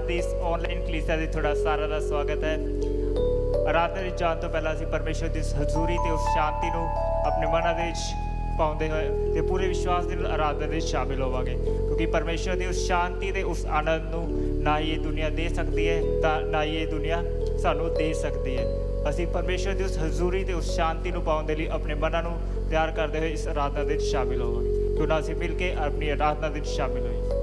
ਦੀ ਇਸ ਆਨਲਾਈਨ ਕਲੀਸਿਆ ਦੀ ਤੁਹਾਡਾ ਸਾਰਿਆਂ ਦਾ ਸਵਾਗਤ ਹੈ। ਆਰਾਧਨਾ ਵਿੱਚ ਜਾਣ ਤੋਂ ਪਹਿਲਾਂ ਅਸੀਂ ਪਰਮੇਸ਼ਰ ਦੀ ਹਜ਼ੂਰੀ ਤੇ ਉਸ ਸ਼ਾਂਤੀ ਨੂੰ ਆਪਣੇ ਮਨਾਂ ਦੇ ਵਿੱਚ ਪਾਉਂਦੇ ਹੋਏ ਤੇ ਪੂਰੇ ਵਿਸ਼ਵਾਸ ਦੇ ਨਾਲ ਆਰਾਧਨਾ ਵਿੱਚ ਸ਼ਾਮਿਲ ਹੋਵਾਂਗੇ, ਕਿਉਂਕਿ ਪਰਮੇਸ਼ਰ ਦੀ ਉਸ ਸ਼ਾਂਤੀ ਤੇ ਉਸ ਆਨੰਦ ਨੂੰ ਨਾ ਹੀ ਇਹ ਦੁਨੀਆ ਦੇ ਸਕਦੀ ਹੈ ਤਾਂ ਨਾ ਹੀ ਇਹ ਦੁਨੀਆ ਸਾਨੂੰ ਦੇ ਸਕਦੀ ਹੈ। ਅਸੀਂ ਪਰਮੇਸ਼ਰ ਦੀ ਉਸ ਹਜ਼ੂਰੀ ਤੇ ਉਸ ਸ਼ਾਂਤੀ ਨੂੰ ਪਾਉਣ ਦੇ ਲਈ ਆਪਣੇ ਮਨਾਂ ਨੂੰ ਤਿਆਰ ਕਰਦੇ ਹੋਏ ਇਸ ਆਰਾਧਨਾ ਦੇ ਵਿੱਚ ਸ਼ਾਮਿਲ ਹੋਵਾਂਗੇ। ਕਿਉਂ ਨਾ ਅਸੀਂ ਮਿਲ ਕੇ ਆਪਣੀ ਆਰਾਧਨਾ ਦੇ ਵਿੱਚ ਸ਼ਾਮਿਲ ਹੋਈਏ।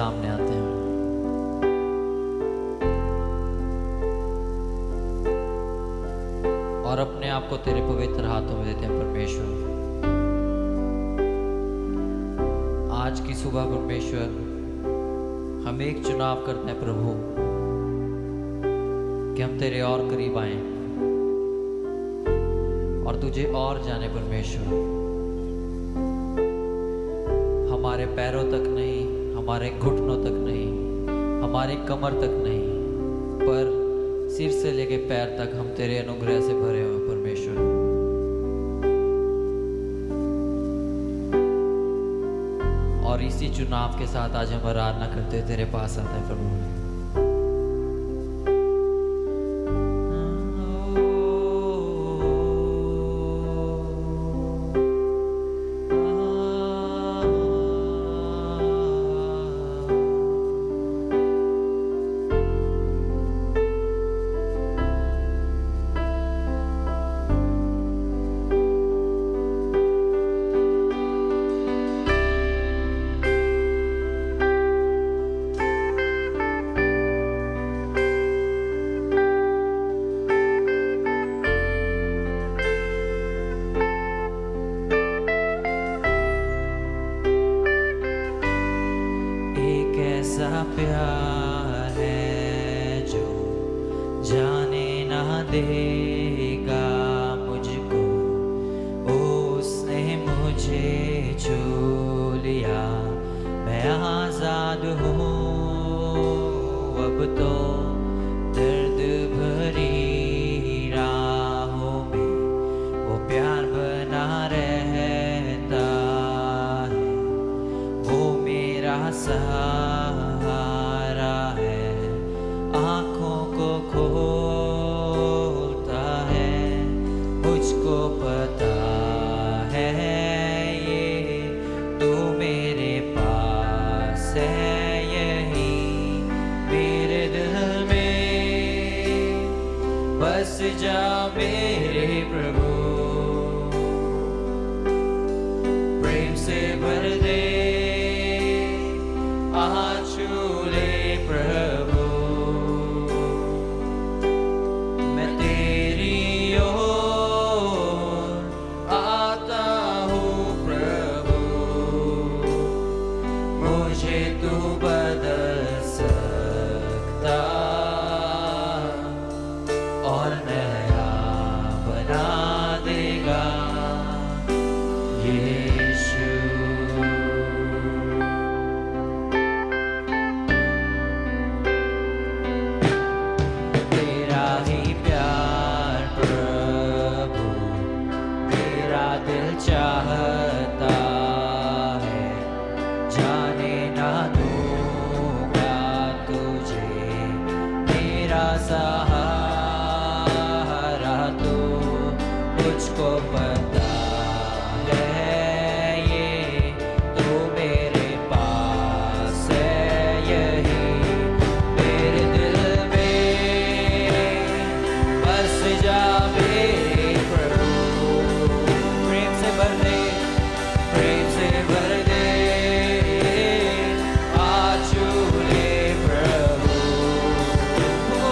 सामने आते हैं और अपने आप को तेरे पवित्र हाथों में देते हैं परमेश्वर। आज की सुबह परमेश्वर हम एक चुनाव करते हैं प्रभु कि हम तेरे और करीब आए और तुझे और जाने परमेश्वर। हमारे पैरों तक नहीं, हमारे घुटनों तक नहीं, हमारी कमर तक नहीं, पर सिर से लेके पैर तक हम तेरे अनुग्रह से भरे हुए परमेश्वर। और इसी चुनाव के साथ आज हम आराधना करते हुए तेरे पास आते हैं प्रभु। प्यार है जो जाने ना देगा मुझको, उसने मुझे छू लिया, मैं आजाद हूँ अब तो। दर्द भरी राहों में वो प्यार बना रहता है, वो मेरा सहारा है, आँखों को खोलता है, मुझको पता है ये तू मेरे पास है, यही मेरे दिल में बस जा मेरे प्रभु, प्रेम से भर दे छू ले प्रभु, मैं तेरी ओर आता हूँ प्रभु, मुझे तू बदल सकता और नया बना देगा यीशु। चाहता है जाने ना दूंगा तुझे, मेरा सहारा तू, मुझको पता है ये तू मेरे पास है, यही मेरे दिल में बस जा मेरे प्रभु, प्रेम से भर दे, प्रेम से भर दे, आ छू ले प्रभु, ओ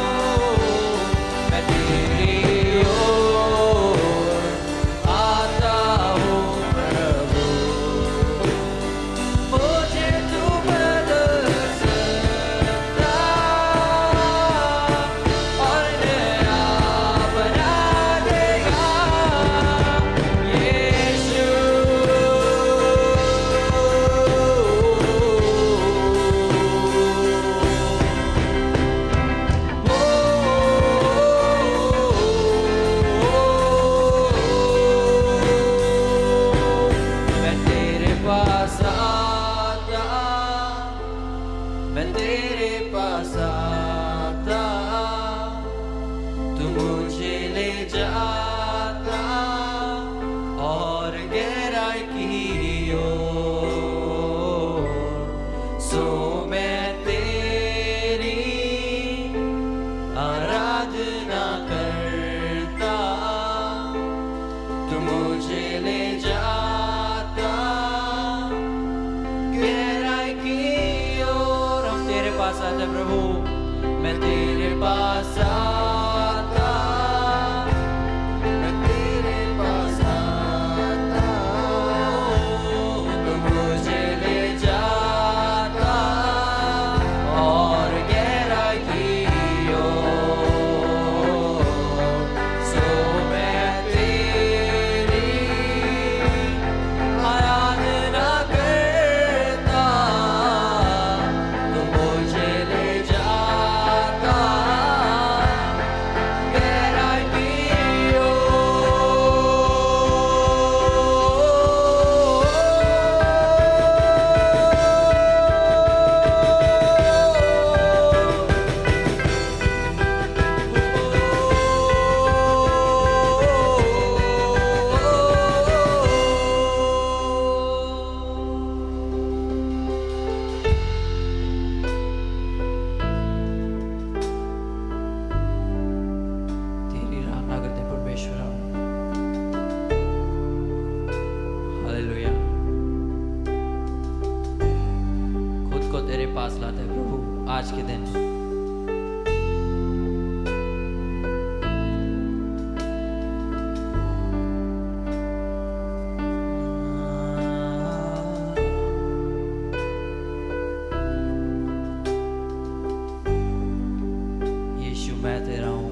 मैं तेरा हूँ।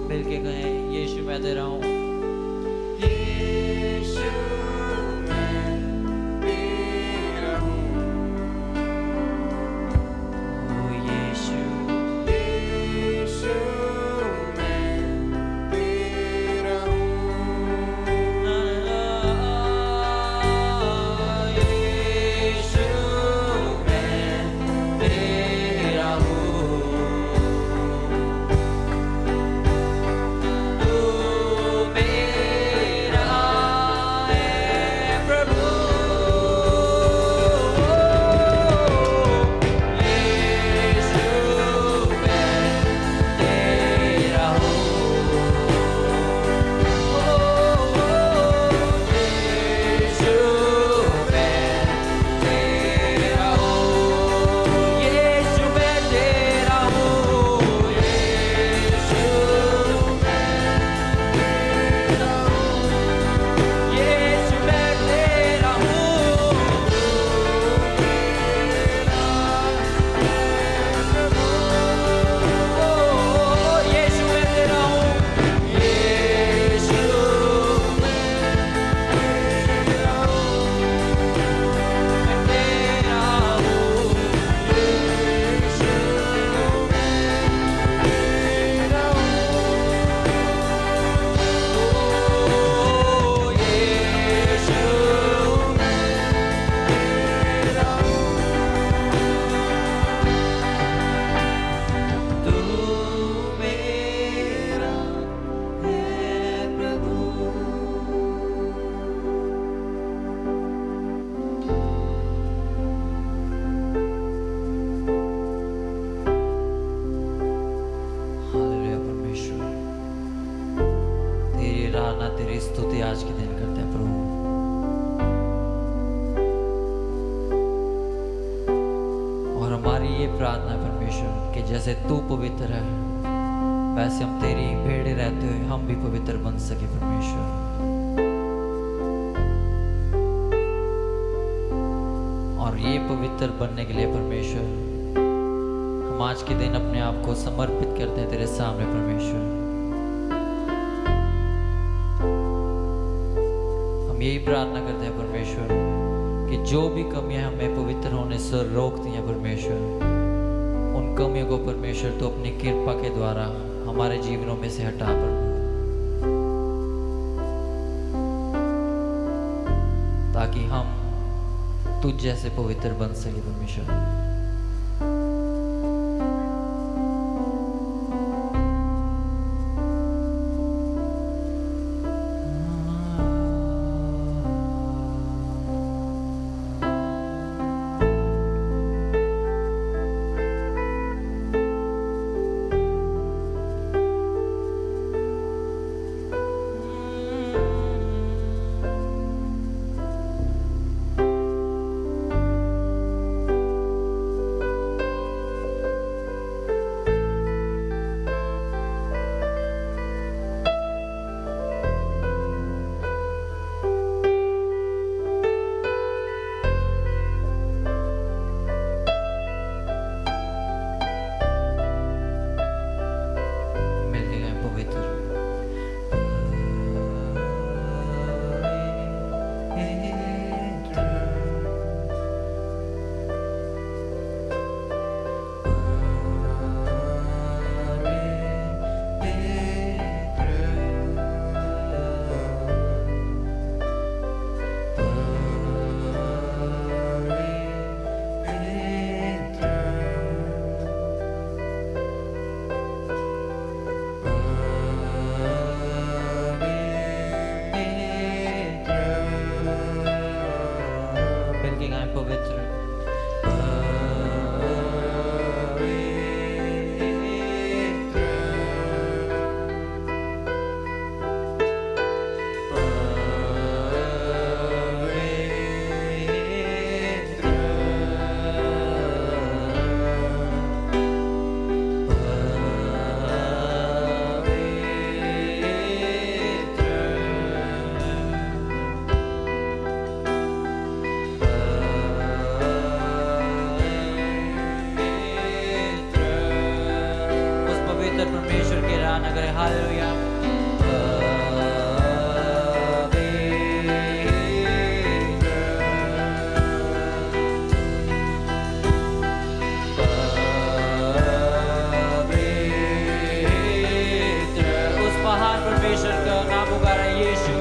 मिलके कहें, यीशु मैं तेरा हूँ। ओ यीशु, यीशु मैं तेरा हूँ। तू मेरा है प्रभु। यीशु मैं तेरा हूँ। यीशु मैं तेरा हूँ। यीशु मैं तेरा हूँ। यीशु यीशु मैं तेरा हूँ। यीशु मैं तेरा हूँ। यीशु मैं तेरा हूँ। ओ यीशु तू मेरा है प्रभु। हालेलुया परमेश्वर, तेरी आराधना तेरी स्तुति आज के दिन करते हैं प्रभु। और हमारी ये प्रार्थना है परमेश्वर कि जैसे तू पवित्र है वैसे हम तेरी भेड़े रहते हुए हम भी पवित्र बन सके परमेश्वर। और ये पवित्र बनने के लिए परमेश्वर हम आज के दिन अपने आप को समर्पित करते हैं तेरे सामने परमेश्वर। हम यही प्रार्थना करते हैं परमेश्वर कि जो भी कमियां हमें पवित्र होने से रोकती हैं परमेश्वर, उन कमियों को परमेश्वर तो अपनी कृपा के द्वारा हमारे जीवनों में से हटा प्रभु, ताकि हम तुझ जैसे पवित्र बन सके परमेश्वर। हालेलुया। उस महान परमेश्वर का नाम पुकारा यीशु।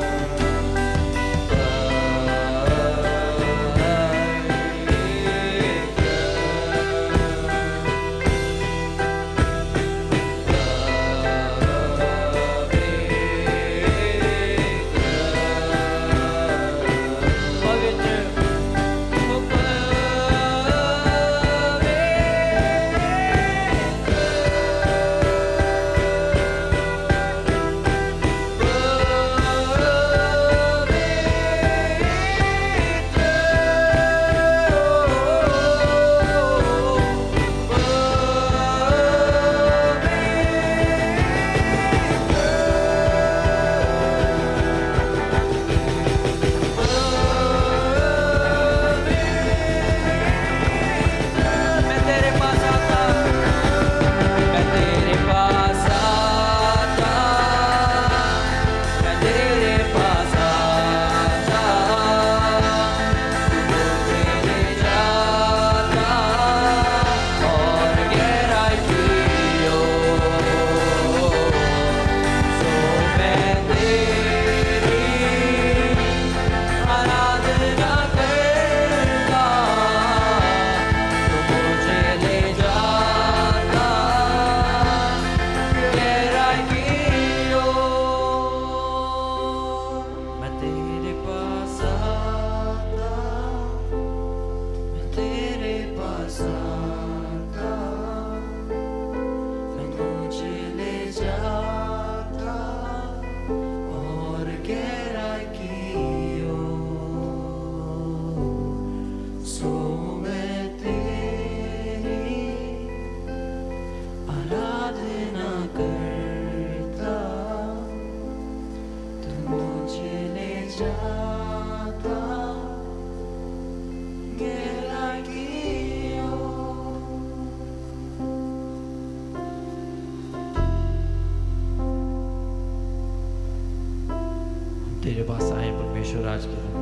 तेरे पास आए परमेश्वर आज के दिन,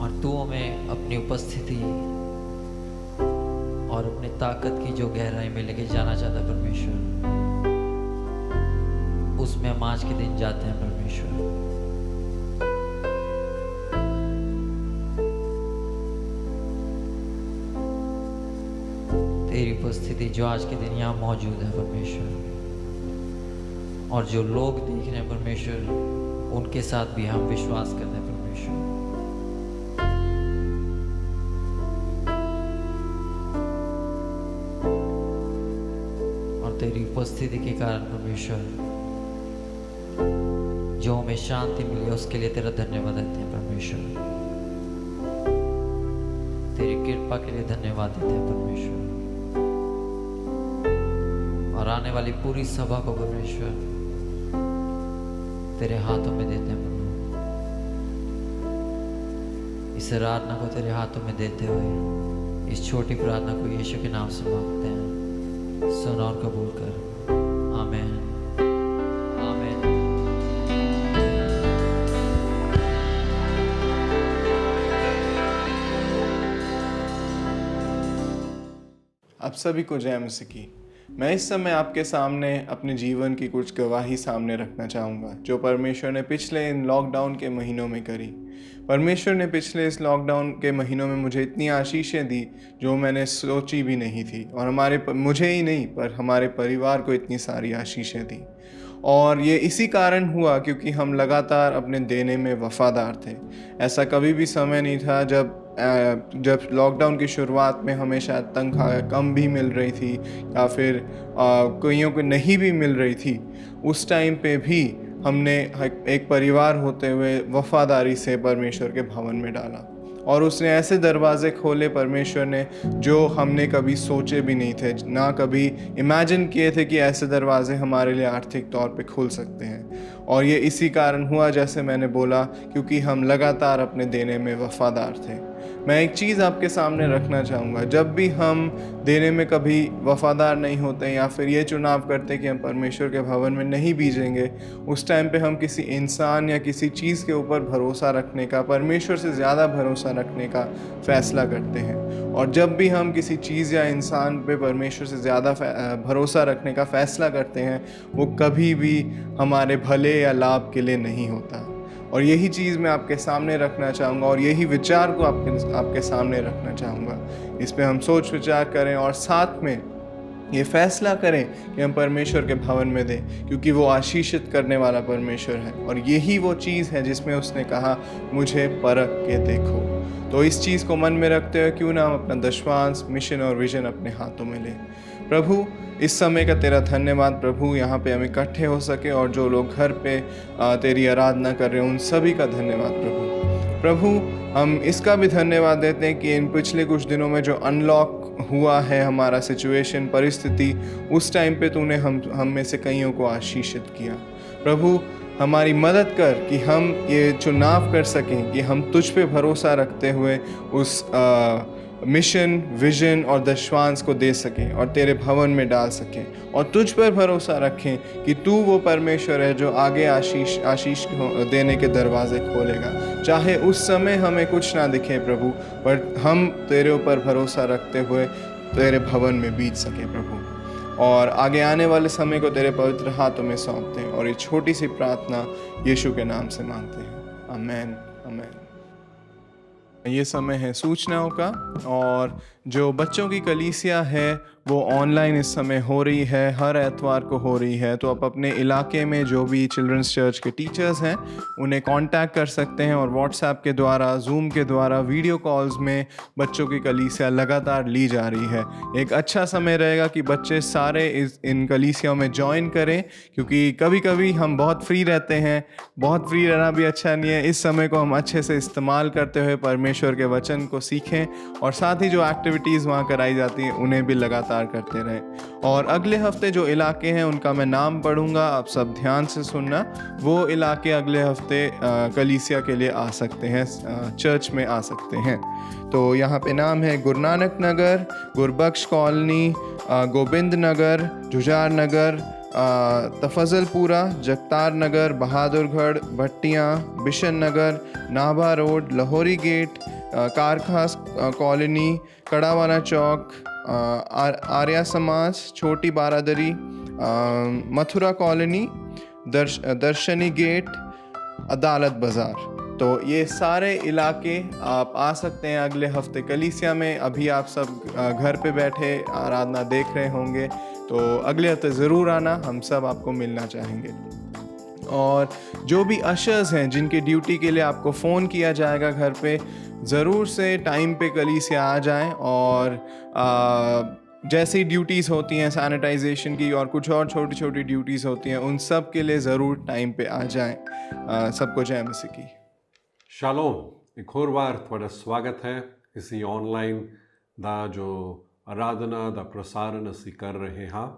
और तू हमें अपनी उपस्थिति और अपनी ताकत की जो गहराई में लेके जाना चाहता है परमेश्वर, उसमें हम आज के दिन जाते हैं परमेश्वर। तेरी उपस्थिति जो आज के दिन यहाँ मौजूद है परमेश्वर, और जो लोग देख रहे हैं परमेश्वर, उनके साथ भी हम विश्वास करते हैं परमेश्वर। और तेरी उपस्थिति के कारण परमेश्वर जो हमें शांति मिली है उसके लिए तेरा धन्यवाद देते हैं परमेश्वर। तेरी कृपा के लिए धन्यवाद देते हैं परमेश्वर। और आने वाली पूरी सभा को परमेश्वर तेरे हाथों में देते हैं प्रभु। इस आराधना को तेरे हाथों में देते हुए इस छोटी प्रार्थना को यीशु के नाम से मांगते हैं, सुन और कबूल कर। आमीन, आमीन। आप सभी को जय मसीह की। मैं इस समय आपके सामने अपने जीवन की कुछ गवाही सामने रखना चाहूँगा जो परमेश्वर ने पिछले इन लॉकडाउन के महीनों में करी। परमेश्वर ने पिछले इस लॉकडाउन के महीनों में मुझे इतनी आशीषें दी जो मैंने सोची भी नहीं थी, और मुझे ही नहीं पर हमारे परिवार को इतनी सारी आशीषें दी। और ये इसी कारण हुआ क्योंकि हम लगातार अपने देने में वफादार थे। ऐसा कभी भी समय नहीं था जब लॉकडाउन की शुरुआत में हमें शायद तनख्वाह कम भी मिल रही थी या फिर कईयों को नहीं भी मिल रही थी। उस टाइम पे भी हमने एक परिवार होते हुए वफादारी से परमेश्वर के भवन में डाला, और उसने ऐसे दरवाजे खोले परमेश्वर ने जो हमने कभी सोचे भी नहीं थे, ना कभी इमेजिन किए थे कि ऐसे दरवाजे हमारे लिए आर्थिक तौर पे खुल सकते हैं। और ये इसी कारण हुआ जैसे मैंने बोला, क्योंकि हम लगातार अपने देने में वफादार थे। मैं एक चीज़ आपके सामने रखना चाहूँगा, जब भी हम देने में कभी वफ़ादार नहीं होते या फिर ये चुनाव करते कि हम परमेश्वर के भवन में नहीं बीजेंगे, उस टाइम पे हम किसी इंसान या किसी चीज़ के ऊपर भरोसा रखने का, परमेश्वर से ज़्यादा भरोसा रखने का फ़ैसला करते हैं। और जब भी हम किसी चीज़ या इंसान पे परमेश्वर से ज़्यादा भरोसा रखने का फ़ैसला करते हैं, वो कभी भी हमारे भले या लाभ के लिए नहीं होता। और यही चीज़ मैं आपके सामने रखना चाहूँगा और यही विचार को आपके सामने रखना चाहूँगा। इस पे हम सोच विचार करें और साथ में ये फैसला करें कि हम परमेश्वर के भवन में दें, क्योंकि वो आशीषित करने वाला परमेश्वर है और यही वो चीज़ है जिसमें उसने कहा, मुझे परख के देखो। तो इस चीज़ को मन में रखते हुए क्यों ना हम अपना दशवांश, मिशन और विजन अपने हाथों में लें। प्रभु, इस समय का तेरा धन्यवाद प्रभु, यहाँ पे हम इकट्ठे हो सके और जो लोग घर पे तेरी आराधना कर रहे हैं उन सभी का धन्यवाद प्रभु। हम इसका भी धन्यवाद देते हैं कि इन पिछले कुछ दिनों में जो अनलॉक हुआ है हमारा सिचुएशन, परिस्थिति, उस टाइम पे तूने हम में से कईयों को आशीषित किया। प्रभु, हमारी मदद कर कि हम ये चुनाव कर सकें कि हम तुझ पे भरोसा रखते हुए उस मिशन, विजन और दशवांश को दे सकें और तेरे भवन में डाल सकें और तुझ पर भरोसा रखें कि तू वो परमेश्वर है जो आगे आशीष देने के दरवाजे खोलेगा। चाहे उस समय हमें कुछ ना दिखे प्रभु, पर हम तेरे ऊपर भरोसा रखते हुए तेरे भवन में बीत सकें प्रभु। और आगे आने वाले समय को तेरे पवित्र हाथों में सौंपते हैं और ये छोटी सी प्रार्थना यीशु के नाम से मांगते हैं। आमेन, आमेन। ये समय है सूचनाओं का, और जो बच्चों की कलीसिया है वो ऑनलाइन इस समय हो रही है, हर एतवार को हो रही है। तो आप अपने इलाके में जो भी चिल्ड्रंस चर्च के टीचर्स हैं उन्हें कांटेक्ट कर सकते हैं और व्हाट्सएप के द्वारा, जूम के द्वारा, वीडियो कॉल्स में बच्चों की कलीसिया लगातार ली जा रही है। एक अच्छा समय रहेगा कि बच्चे सारे इन कलीसियाओं में ज्वाइन करें, क्योंकि कभी कभी हम बहुत फ्री रहते हैं। बहुत फ्री रहना भी अच्छा नहीं है। इस समय को हम अच्छे से इस्तेमाल करते हुए परमेश्वर के वचन को सीखें और साथ ही जो एक्टिविटीज़ वहाँ कराई जाती हैं उन्हें भी लगातार करते रहें। और अगले हफ्ते जो इलाके हैं उनका मैं नाम पढ़ूंगा, आप सब ध्यान से सुनना। वो इलाके अगले हफ्ते कलीसिया के लिए आ सकते हैं, चर्च में आ सकते हैं। तो यहाँ पे नाम है Guru Nanak Nagar, Gurbakhsh colony, Govind Nagar, Jujhar Nagar, Tafazzalpura, Jagtar Nagar, Bahadurgarh, Bhattian, Bishan Nagar, Nabha road, Lahori gate, Karkhas colony, Kadawala Chowk, Arya Samaj, Chhoti Baradari, Mathura colony, Darshani gate, Adalat Bazaar. तो ये सारे इलाके आप आ सकते हैं अगले हफ्ते कलीसिया में। अभी आप सब घर पे बैठे आराधना देख रहे होंगे, तो अगले हफ्ते ज़रूर आना, हम सब आपको मिलना चाहेंगे। और जो भी अशर्स हैं जिनकी ड्यूटी के लिए आपको फ़ोन किया जाएगा घर पे, ज़रूर से टाइम पे कलीसिया आ जाएं और जैसी ड्यूटीज़ होती हैं सैनिटाइजेशन की और कुछ और छोटी छोटी ड्यूटीज़ होती हैं, उन सब के लिए ज़रूर टाइम पे आ जाएं। सबको जय मसीह की। शालोम, एक होर वार तुहाडा स्वागत है इसी ऑनलाइन दा जो आराधना दा प्रसारण असी कर रहे हाँ।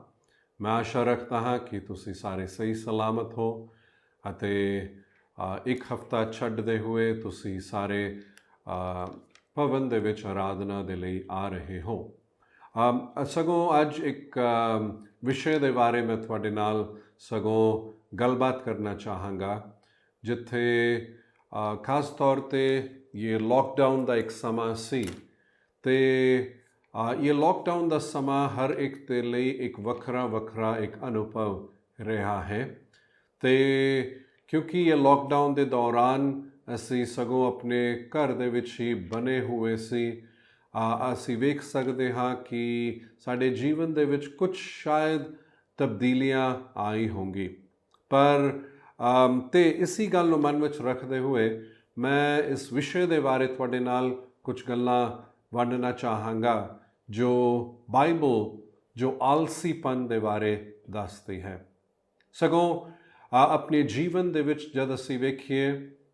मैं आशा रखता हाँ कि तुसी सारे सही सलामत हो ਅਤੇ एक हफ्ता ਛੱਡਦੇ ਹੋਏ ਤੁਸੀਂ ਸਾਰੇ ਭਵਨ ਦੇ ਵਿੱਚ ਆਰਾਧਨਾ ਦੇ ਲਈ ਆ ਰਹੇ ਹੋ। ਸਗੋਂ ਅੱਜ ਇੱਕ ਵਿਸ਼ੇ ਦੇ ਬਾਰੇ ਮੈਂ ਤੁਹਾਡੇ ਨਾਲ ਸਗੋਂ ਗੱਲਬਾਤ ਕਰਨਾ ਚਾਹਾਂਗਾ, ਜਿੱਥੇ ਖਾਸ ਤੌਰ ਤੇ ਇਹ ਲੋਕਡਾਊਨ ਦਾ ਇੱਕ ਸਮਾਂ ਸੀ ਤੇ ਇਹ ਲੋਕਡਾਊਨ ਦਾ ਸਮਾਂ ਹਰ ਇੱਕ ਦੇ ਲਈ ਇੱਕ ਵੱਖਰਾ ਇੱਕ ਅਨੁਭਵ ਰਿਹਾ ਹੈ। ਤੇ ਕਿਉਂਕਿ ਇਹ ਲੋਕਡਾਊਨ ਦੇ ਦੌਰਾਨ ਅਸੀਂ ਸਗੋਂ ਆਪਣੇ ਘਰ ਦੇ ਵਿੱਚ ਹੀ ਬਣੇ ਹੋਏ ਸੀ, ਅਸੀਂ ਵੇਖ ਸਕਦੇ ਹਾਂ ਕਿ ਸਾਡੇ ਜੀਵਨ ਦੇ ਵਿੱਚ ਕੁਝ ਸ਼ਾਇਦ ਤਬਦੀਲੀਆਂ ਆਈ ਹੋਣਗੀ। ਪਰ ਤੇ ਇਸੀ ਗੱਲ ਨੂੰ ਮਨ ਵਿੱਚ ਰੱਖਦੇ ਹੋਏ ਮੈਂ ਇਸ ਵਿਸ਼ੇ ਦੇ ਬਾਰੇ ਤੁਹਾਡੇ ਨਾਲ ਕੁਝ ਗੱਲਾਂ ਵੰਡਣਾ ਚਾਹਾਂਗਾ ਜੋ ਬਾਈਬਲ ਜੋ ਆਲਸੀਪਨ ਦੇ ਬਾਰੇ ਦੱਸਦੀ ਹੈ। ਸਗੋਂ अपने जीवन दे विच जद असी वेखिए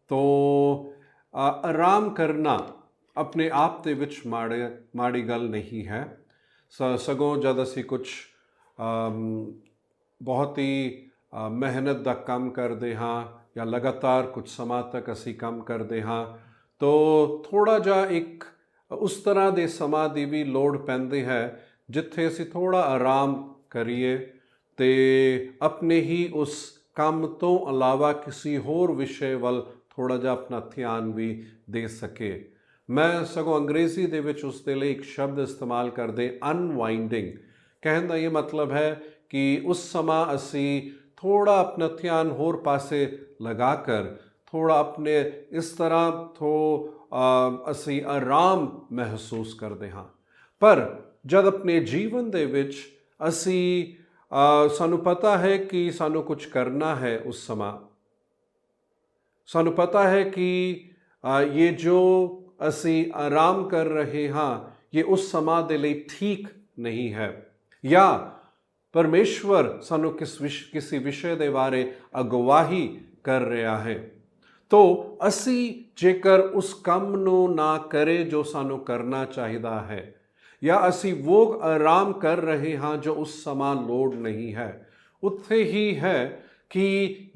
तो आराम करना अपने आप दे विच माड़ी गल नहीं है। सगों जद असी कुछ बहुत ही मेहनत दा काम करते हाँ या लगातार कुछ समा तक असी काम करते हाँ, तो थोड़ा ਜਿਹਾ ਇੱਕ ਉਸ ਤਰ੍ਹਾਂ ਦੇ ਸਮਾਂ ਦੀ ਵੀ ਲੋੜ ਪੈਂਦੀ ਹੈ ਜਿੱਥੇ ਅਸੀਂ ਥੋੜਾ ਆਰਾਮ ਕਰੀਏ ਤੇ ਆਪਣੇ ਹੀ ਉਸ ਕੰਮ ਤੋਂ ਇਲਾਵਾ ਕਿਸੇ ਹੋਰ ਵਿਸ਼ੇ ਵੱਲ ਥੋੜਾ ਜਿਹਾ ਆਪਣਾ ਧਿਆਨ ਵੀ ਦੇ ਸਕੇ। ਮੈਂ ਸਗੋਂ ਅੰਗਰੇਜ਼ੀ ਦੇ ਵਿੱਚ ਉਸ ਦੇ ਲਈ ਇੱਕ ਸ਼ਬਦ ਇਸਤੇਮਾਲ ਕਰਦੇ ਅਨਵਾਈਂਡਿੰਗ। ਕਹਿਣ ਦਾ ਇਹ ਮਤਲਬ ਹੈ ਕਿ ਉਸ ਸਮਾਂ ਅਸੀਂ ਥੋੜਾ ਆਪਣਾ ਧਿਆਨ ਹੋਰ ਪਾਸੇ ਲਗਾ ਕਰ ਥੋੜਾ ਆਪਣੇ ਇਸ ਤਰ੍ਹਾਂ ਅਸੀਂ ਆਰਾਮ ਮਹਿਸੂਸ ਕਰਦੇ ਹਾਂ। ਪਰ ਜਦ ਆਪਣੇ ਜੀਵਨ ਦੇ ਵਿੱਚ ਅਸੀਂ ਸਾਨੂੰ ਪਤਾ ਹੈ ਕਿ ਸਾਨੂੰ ਕੁਝ ਕਰਨਾ ਹੈ, ਉਸ ਸਮਾਂ ਸਾਨੂੰ ਪਤਾ ਹੈ ਕਿ ਇਹ ਜੋ ਅਸੀਂ ਆਰਾਮ ਕਰ ਰਹੇ ਹਾਂ ਇਹ ਉਸ ਸਮਾਂ ਦੇ ਲਈ ਠੀਕ ਨਹੀਂ ਹੈ, ਜਾਂ ਪਰਮੇਸ਼ਵਰ ਸਾਨੂੰ ਕਿਸੇ ਵਿਸ਼ੇ ਦੇ ਬਾਰੇ ਅਗਵਾਈ ਕਰ ਰਿਹਾ ਹੈ। ਤੋ ਅਸੀਂ ਜੇਕਰ ਉਸ ਕੰਮ ਨੂੰ ਨਾ ਕਰੇ ਜੋ ਸਾਨੂੰ ਕਰਨਾ ਚਾਹੀਦਾ ਹੈ, ਜਾਂ ਅਸੀਂ ਉਹ ਆਰਾਮ ਕਰ ਰਹੇ ਹਾਂ ਜੋ ਉਸ ਸਮਾਂ ਲੋੜ ਨਹੀਂ ਹੈ, ਉੱਥੇ ਹੀ ਹੈ ਕਿ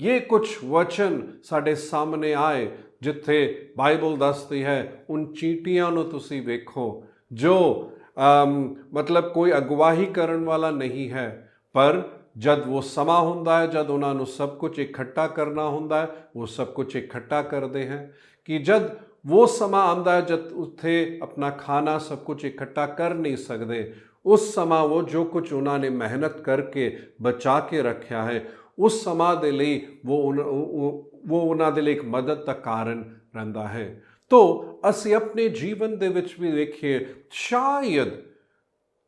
ਇਹ ਕੁਝ ਵਚਨ ਸਾਡੇ ਸਾਹਮਣੇ ਆਏ ਜਿੱਥੇ ਬਾਈਬਲ ਦੱਸਦੀ ਹੈ ਉਨ ਚੀਟੀਆਂ ਨੂੰ ਤੁਸੀਂ ਵੇਖੋ ਜੋ ਮਤਲਬ ਕੋਈ ਅਗਵਾਈ ਕਰਨ ਵਾਲਾ ਨਹੀਂ ਹੈ, ਪਰ ਜਦ ਉਹ ਸਮਾਂ ਹੁੰਦਾ ਹੈ ਜਦ ਉਹਨਾਂ ਨੂੰ ਸਭ ਕੁਝ ਇਕੱਠਾ ਕਰਨਾ ਹੁੰਦਾ ਹੈ ਉਹ ਸਭ ਕੁਝ ਇਕੱਠਾ ਕਰਦੇ ਹੈ। ਕਿ ਜਦ ਉਹ ਸਮਾਂ ਆਉਂਦਾ ਹੈ ਜਦ ਉੱਥੇ ਆਪਣਾ ਖਾਣਾ ਸਭ ਕੁਝ ਇਕੱਠਾ ਕਰ ਨਹੀਂ ਸਕਦੇ, ਉਸ ਸਮਾਂ ਉਹ ਜੋ ਕੁਝ ਉਹਨਾਂ ਨੇ ਮਿਹਨਤ ਕਰਕੇ ਬਚਾ ਕੇ ਰੱਖਿਆ ਹੈ ਉਸ ਸਮਾਂ ਦੇ ਲਈ ਉਹ ਉਹਨਾਂ ਦੇ ਲਈ ਇੱਕ ਮਦਦ ਦਾ ਕਾਰਨ ਰਹਿੰਦਾ ਹੈ। ਤੋ ਅਸੀਂ ਆਪਣੇ ਜੀਵਨ ਦੇ ਵਿੱਚ ਵੀ ਵੇਖੀਏ, ਸ਼ਾਇਦ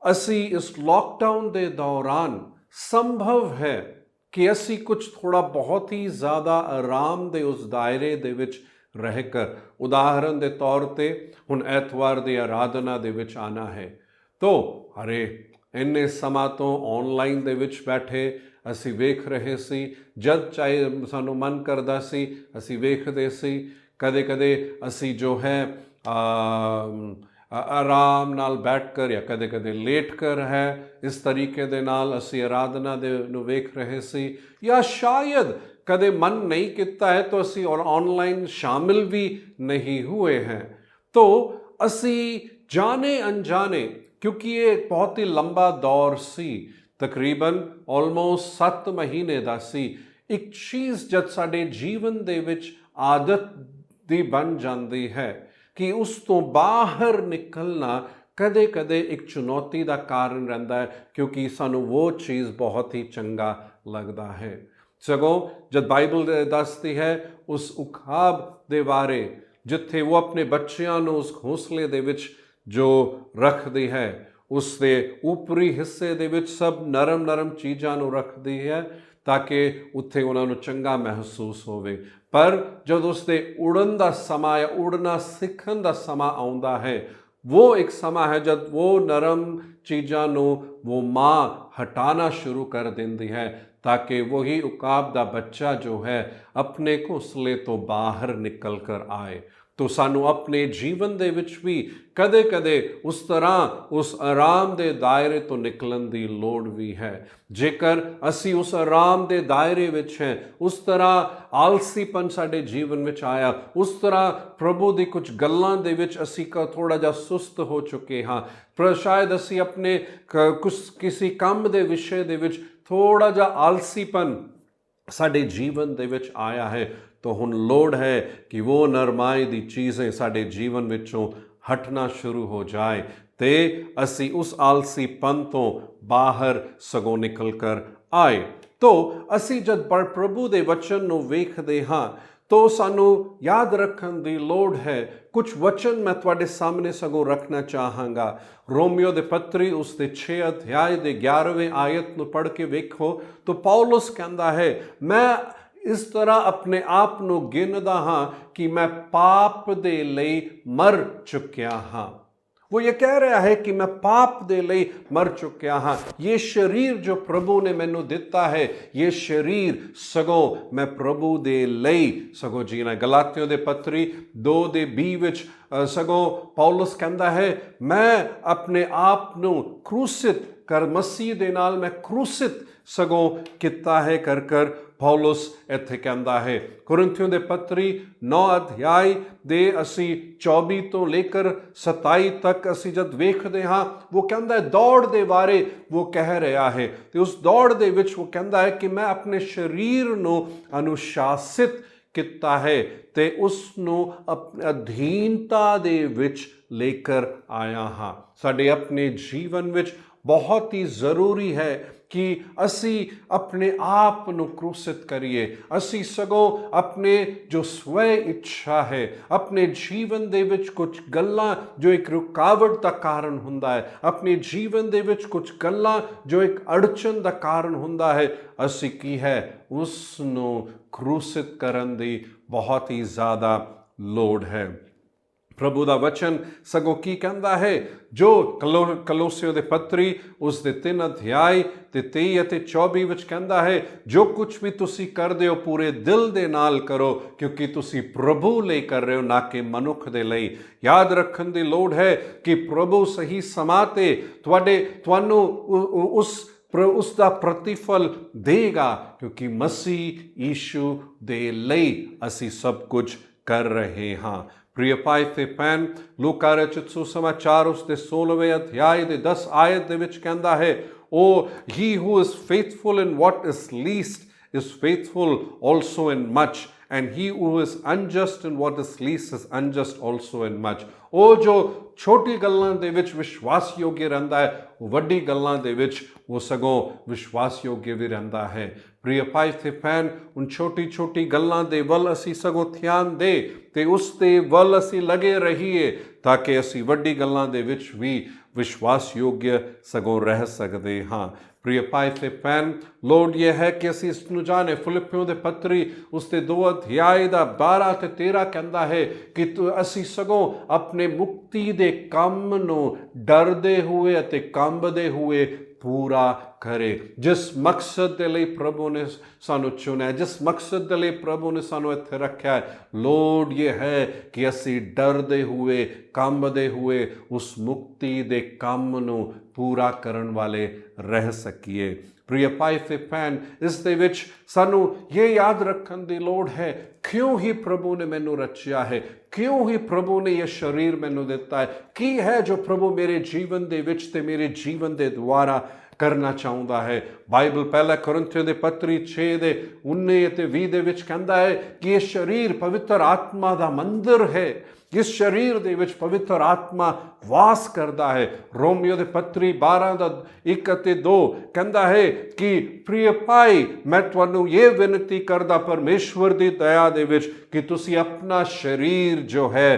ਅਸੀਂ ਇਸ ਲੋਕਡਾਊਨ ਦੇ ਦੌਰਾਨ ਸੰਭਵ ਹੈ ਕਿ ਅਸੀਂ ਕੁਝ ਥੋੜਾ ਬਹੁਤ ਹੀ ਜ਼ਿਆਦਾ ਆਰਾਮ ਦੇ ਉਸ ਦਾਇਰੇ ਦੇ ਵਿੱਚ ਰਹਿ ਕਰ, ਉਦਾਹਰਨ ਦੇ ਤੌਰ ਤੇ ਹੁਣ ਐਤਵਾਰ ਦੀ ਆਰਾਧਨਾ ਦੇ ਵਿੱਚ ਆਣਾ ਹੈ, ਤੋ ਅਰੇ ਇੰਨੇ ਸਮਾਂ ਤੋਂ ਆਨਲਾਈਨ ਦੇ ਵਿੱਚ ਬੈਠੇ ਅਸੀਂ ਵੇਖ ਰਹੇ ਸੀ, ਜਦ ਚਾਹੇ ਸਾਨੂੰ ਮਨ ਕਰਦਾ ਸੀ ਅਸੀਂ ਵੇਖਦੇ ਸੀ। ਕਦੇ ਕਦੇ ਅਸੀਂ ਜੋ ਹੈ ਆਰਾਮ ਨਾਲ ਬੈਠ ਕਰ ਜਾਂ ਕਦੇ ਕਦੇ ਲੇਟ ਕਰ ਹੈ, ਇਸ ਤਰੀਕੇ ਦੇ ਨਾਲ ਅਸੀਂ ਆਰਾਧਨਾ ਦੇ ਨੂੰ ਵੇਖ ਰਹੇ ਸੀ। ਜਾਂ ਸ਼ਾਇਦ ਕਦੇ ਮਨ ਨਹੀਂ ਕੀਤਾ ਹੈ ਤਾਂ ਅਸੀਂ ਆਨਲਾਈਨ ਸ਼ਾਮਿਲ ਵੀ ਨਹੀਂ ਹੋਏ हैं। तो ਅਸੀਂ ਜਾਣੇ ਅਣਜਾਣੇ, ਕਿਉਂਕਿ ਇਹ ਬਹੁਤ ਹੀ ਲੰਬਾ ਦੌਰ ਸੀ, ਤਕਰੀਬਨ ਆਲਮੋਸਟ 7 ਮਹੀਨੇ ਦਾ ਸੀ, ਇੱਕ ਚੀਜ਼ ਜਦ ਸਾਡੇ ਜੀਵਨ ਦੇ ਵਿੱਚ ਆਦਤ ਦੀ ਬਣ ਜਾਂਦੀ ਹੈ ਕਿ ਉਸ ਤੋਂ ਬਾਹਰ ਨਿਕਲਣਾ ਕਦੇ ਕਦੇ ਇੱਕ ਚੁਣੌਤੀ ਦਾ ਕਾਰਨ ਰਹਿੰਦਾ ਹੈ, ਕਿਉਂਕਿ ਸਾਨੂੰ ਉਹ ਚੀਜ਼ ਬਹੁਤ ਹੀ ਚੰਗਾ ਲੱਗਦਾ ਹੈ। ਸਗੋਂ ਜਦ ਬਾਈਬਲ ਦੱਸਦੀ ਹੈ ਉਸ ਉਖਾਬ ਦੇ ਬਾਰੇ ਜਿੱਥੇ ਉਹ ਆਪਣੇ ਬੱਚਿਆਂ ਨੂੰ ਉਸ ਘੋਂਸਲੇ ਦੇ ਵਿੱਚ ਜੋ ਰੱਖਦੀ ਹੈ, ਉਸ ਦੇ ਉੱਪਰੀ ਹਿੱਸੇ ਦੇ ਵਿੱਚ ਸਭ ਨਰਮ ਚੀਜ਼ਾਂ ਨੂੰ ਰੱਖਦੀ ਹੈ ਤਾਂ ਕਿ ਉੱਥੇ ਉਹਨਾਂ ਨੂੰ ਚੰਗਾ ਮਹਿਸੂਸ ਹੋਵੇ। ਪਰ ਜਦ ਉਸ ਦੇ ਉੜਨ ਦਾ ਸਮਾਂ ਜਾਂ ਉੜਨਾ ਸਿੱਖਣ ਦਾ ਸਮਾਂ ਆਉਂਦਾ ਹੈ, ਉਹ ਇੱਕ ਸਮਾਂ ਹੈ ਜਦ ਉਹ ਨਰਮ ਚੀਜ਼ਾਂ ਨੂੰ ਉਹ ਮਾਂ ਹਟਾਣਾ ਸ਼ੁਰੂ ਕਰ ਦਿੰਦੀ ਹੈ ਤਾਂ ਕਿ ਵਹੀ ਉਕਾਬ ਦਾ ਬੱਚਾ ਜੋ ਹੈ ਆਪਣੇ ਘੋਂਸਲੇ ਤੋਂ ਬਾਹਰ ਨਿਕਲ ਕਰ ਆਏ। तो सानू अपने जीवन दे विच भी कदे कदे उस तरह उस आराम दे दायरे तो निकलन दी लोड़ भी है। जेकर असी उस आराम दे दायरे विच हैं, उस तरह आलसीपन साडे जीवन विच आया, उस तरह प्रभु दी कुछ गल्लां दे विच असी का थोड़ा जा सुस्त हो चुके हाँ, पर शायद असी अपने कुछ किसी काम दे विषय दे विच थोड़ा जा आलसीपन साडे जीवन दे विच आया है। तो हुण लोड़ है कि वो नरमाई दी चीज़ें साडे जीवन विचों हटना शुरू हो जाए ते असी उस आलसीपन तो बाहर सगों निकल कर आए। तो असी जद प्रभु दे वचन नूं वेखदे हां तो सानू याद रखन दी लोड़ है। कुछ वचन मैं तुहाडे सामने सगों रखना चाहांगा। रोमियो दे पत्री उस दे 6 अध्याय दे 11वें आयत नूं पढ़ के वेखो तो पौलुस कहंदा है, मैं इस तरह अपने आप नूं गिनदा हाँ कि मैं पाप दे लई मर चुकिया हाँ। वो ये कह रहा है कि मैं पाप दे लई मर चुकिया हाँ। ये शरीर जो प्रभु ने मैनू दिता है, ये शरीर सगों मैं प्रभु दे लई सगों जीना। गलातियों दे पत्री 2:20 विच सगों पौलुस कहंदा है, मैं अपने आप नूं क्रूसित कर मसीह दे नाल मैं क्रूसित सगों किता है कर कर ਪੌਲੁਸ ਇੱਥੇ ਕਹਿੰਦਾ ਹੈ। ਕੁਰਿੰਥੀਓ ਦੇ ਪੱਤਰੀ 9 ਅਧਿਆਇ ਦੇ ਅਸੀਂ 24 ਤੋਂ ਲੈ ਕੇ 27 ਤੱਕ ਅਸੀਂ ਜਦ ਵੇਖਦੇ ਹਾਂ, ਉਹ ਕਹਿੰਦਾ ਹੈ ਦੌੜ ਦੇ ਬਾਰੇ ਉਹ ਕਹਿ ਰਿਹਾ ਹੈ, ਤੇ ਉਸ ਦੌੜ ਦੇ ਵਿੱਚ ਉਹ ਕਹਿੰਦਾ ਹੈ ਕਿ ਮੈਂ ਆਪਣੇ ਸਰੀਰ ਨੂੰ ਅਨੁਸ਼ਾਸਿਤ ਕੀਤਾ ਹੈ ਤੇ ਉਸ ਨੂੰ ਅਧੀਨਤਾ ਦੇ ਵਿੱਚ ਲੈ ਕੇ ਆਇਆ ਹਾਂ। ਸਾਡੇ ਆਪਣੇ ਜੀਵਨ ਵਿੱਚ ਬਹੁਤ ਹੀ ਜ਼ਰੂਰੀ ਹੈ ਕਿ ਅਸੀਂ ਆਪਣੇ ਆਪ ਨੂੰ ਕ੍ਰੂਸਿਤ ਕਰੀਏ। ਅਸੀਂ ਸਗੋਂ ਆਪਣੇ ਜੋ ਸਵੈ ਇੱਛਾ ਹੈ, ਆਪਣੇ ਜੀਵਨ ਦੇ ਵਿੱਚ ਕੁਝ ਗੱਲਾਂ ਜੋ ਇੱਕ ਰੁਕਾਵਟ ਦਾ ਕਾਰਨ ਹੁੰਦਾ ਹੈ, ਆਪਣੇ ਜੀਵਨ ਦੇ ਵਿੱਚ ਕੁਝ ਗੱਲਾਂ ਜੋ ਇੱਕ ਅੜਚਨ ਦਾ ਕਾਰਨ ਹੁੰਦਾ ਹੈ, ਅਸੀਂ ਕੀ ਹੈ ਉਸ ਨੂੰ ਕ੍ਰੂਸਿਤ ਕਰਨ ਦੀ ਬਹੁਤ ਹੀ ਜ਼ਿਆਦਾ ਲੋੜ ਹੈ। ਪ੍ਰਭੂ ਦਾ ਵਚਨ ਸਗੋਂ ਕੀ ਕਹਿੰਦਾ ਹੈ, ਜੋ ਕਲੋਸੀਓ ਦੇ ਪੱਤਰੀ ਉਸ ਦੇ 3 ਅਧਿਆਇ ਤੇ 23 ਅਤੇ 24 ਵਿੱਚ ਕਹਿੰਦਾ ਹੈ, ਜੋ ਕੁਝ ਵੀ ਤੁਸੀਂ ਕਰਦੇ ਹੋ ਪੂਰੇ ਦਿਲ ਦੇ ਨਾਲ ਕਰੋ, ਕਿਉਂਕਿ ਤੁਸੀਂ ਪ੍ਰਭੂ ਲਈ ਕਰ ਰਹੇ ਹੋ, ਨਾ ਕਿ ਮਨੁੱਖ ਦੇ ਲਈ। ਯਾਦ ਰੱਖਣ ਦੀ ਲੋੜ ਹੈ ਕਿ ਪ੍ਰਭੂ ਸਹੀ ਸਮਾਂ ਤੇ ਤੁਹਾਨੂੰ ਉਸ ਦਾ ਪ੍ਰਤੀਫਲ ਦੇਗਾ, ਕਿਉਂਕਿ ਮਸੀਹ ਯੀਸ਼ੂ ਦੇ ਲਈ ਅਸੀਂ ਸਭ ਕੁਝ ਕਰ ਰਹੇ ਹਾਂ। प्रिय भाई ते भैन, लूका रचित सुसमाचार उस दे 16वें अध्याय दे 10 आयत दे विच कहंदा है, ओ he who is faithful in what is least is faithful also in much, and he who is unjust in what is least is unjust also in much। ਉਹ ਜੋ ਛੋਟੀ ਗੱਲਾਂ ਦੇ ਵਿੱਚ ਵਿਸ਼ਵਾਸਯੋਗ ਰਹਿੰਦਾ ਹੈ, ਉਹ ਵੱਡੀ ਗੱਲਾਂ ਦੇ ਵਿੱਚ ਉਹ ਸਗੋਂ ਵਿਸ਼ਵਾਸਯੋਗ ਵੀ ਰਹਿੰਦਾ ਹੈ। प्रिय भाई ते भैन, उन छोटी छोटी गल्लां दे वल असी सगों ध्यान दे ते उस दे वल असी लगे रहिए, ताकि असी वड्डी गल्लां दे विच भी विश्वास योग्य सगों रह सकते हाँ। प्रिय भाई ते भैन, लोड़ यह है कि असी इसनूं जाने। फिलिपियों दे पत्री उसके 2 अध्याय दा 12 ते 13 कहता है कि असी सगों अपने मुक्ति दे काम नूं डरदे हुए अते कंबदे हुए पूरा करे। जिस मकसद के लिए प्रभु ने सानू चुना है, जिस मकसद के लिए प्रभु ने सानू इत्थे रखा है, लोड़ ये है कि असी डरदे हुए कंबदे हुए उस मुक्ति दे काम नूं पूरा करन वाले रह सकीए। प्रिय भाई ते भैन, इस दे विच सानू ये याद रखन दी लोड़ है, क्यों ही प्रभु ने मैनू रचिया है, क्यों ही प्रभु ने यह शरीर मैनू दिता है, की है जो प्रभु मेरे जीवन दे विच ते मेरे जीवन दे द्वारा करना चाहता है। बाइबल पहला कुरिन्थियों दे पत्री 6 दे 19 ते 20 दे विच कहता है कि यह शरीर पवित्र आत्मा दा मंदिर है, इस शरीर दे विच पवित्र आत्मा वास करता है। रोमियो दे पत्री 12 दा 1 ते 2 कहता है कि प्रिय भाई, मैं तुहानू ये विनती करदा परमेश्वर दी दया दे विच कि तुसी अपना शरीर जो है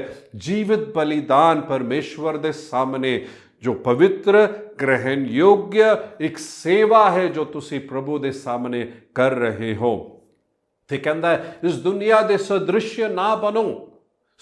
जीवित बलिदान परमेश्वर दे सामने, जो पवित्र ग्रहण योग्य एक सेवा है जो तुसी प्रभु दे सामने कर रहे हो। ते कहता है इस दुनिया दे सदृश्य ना बनो,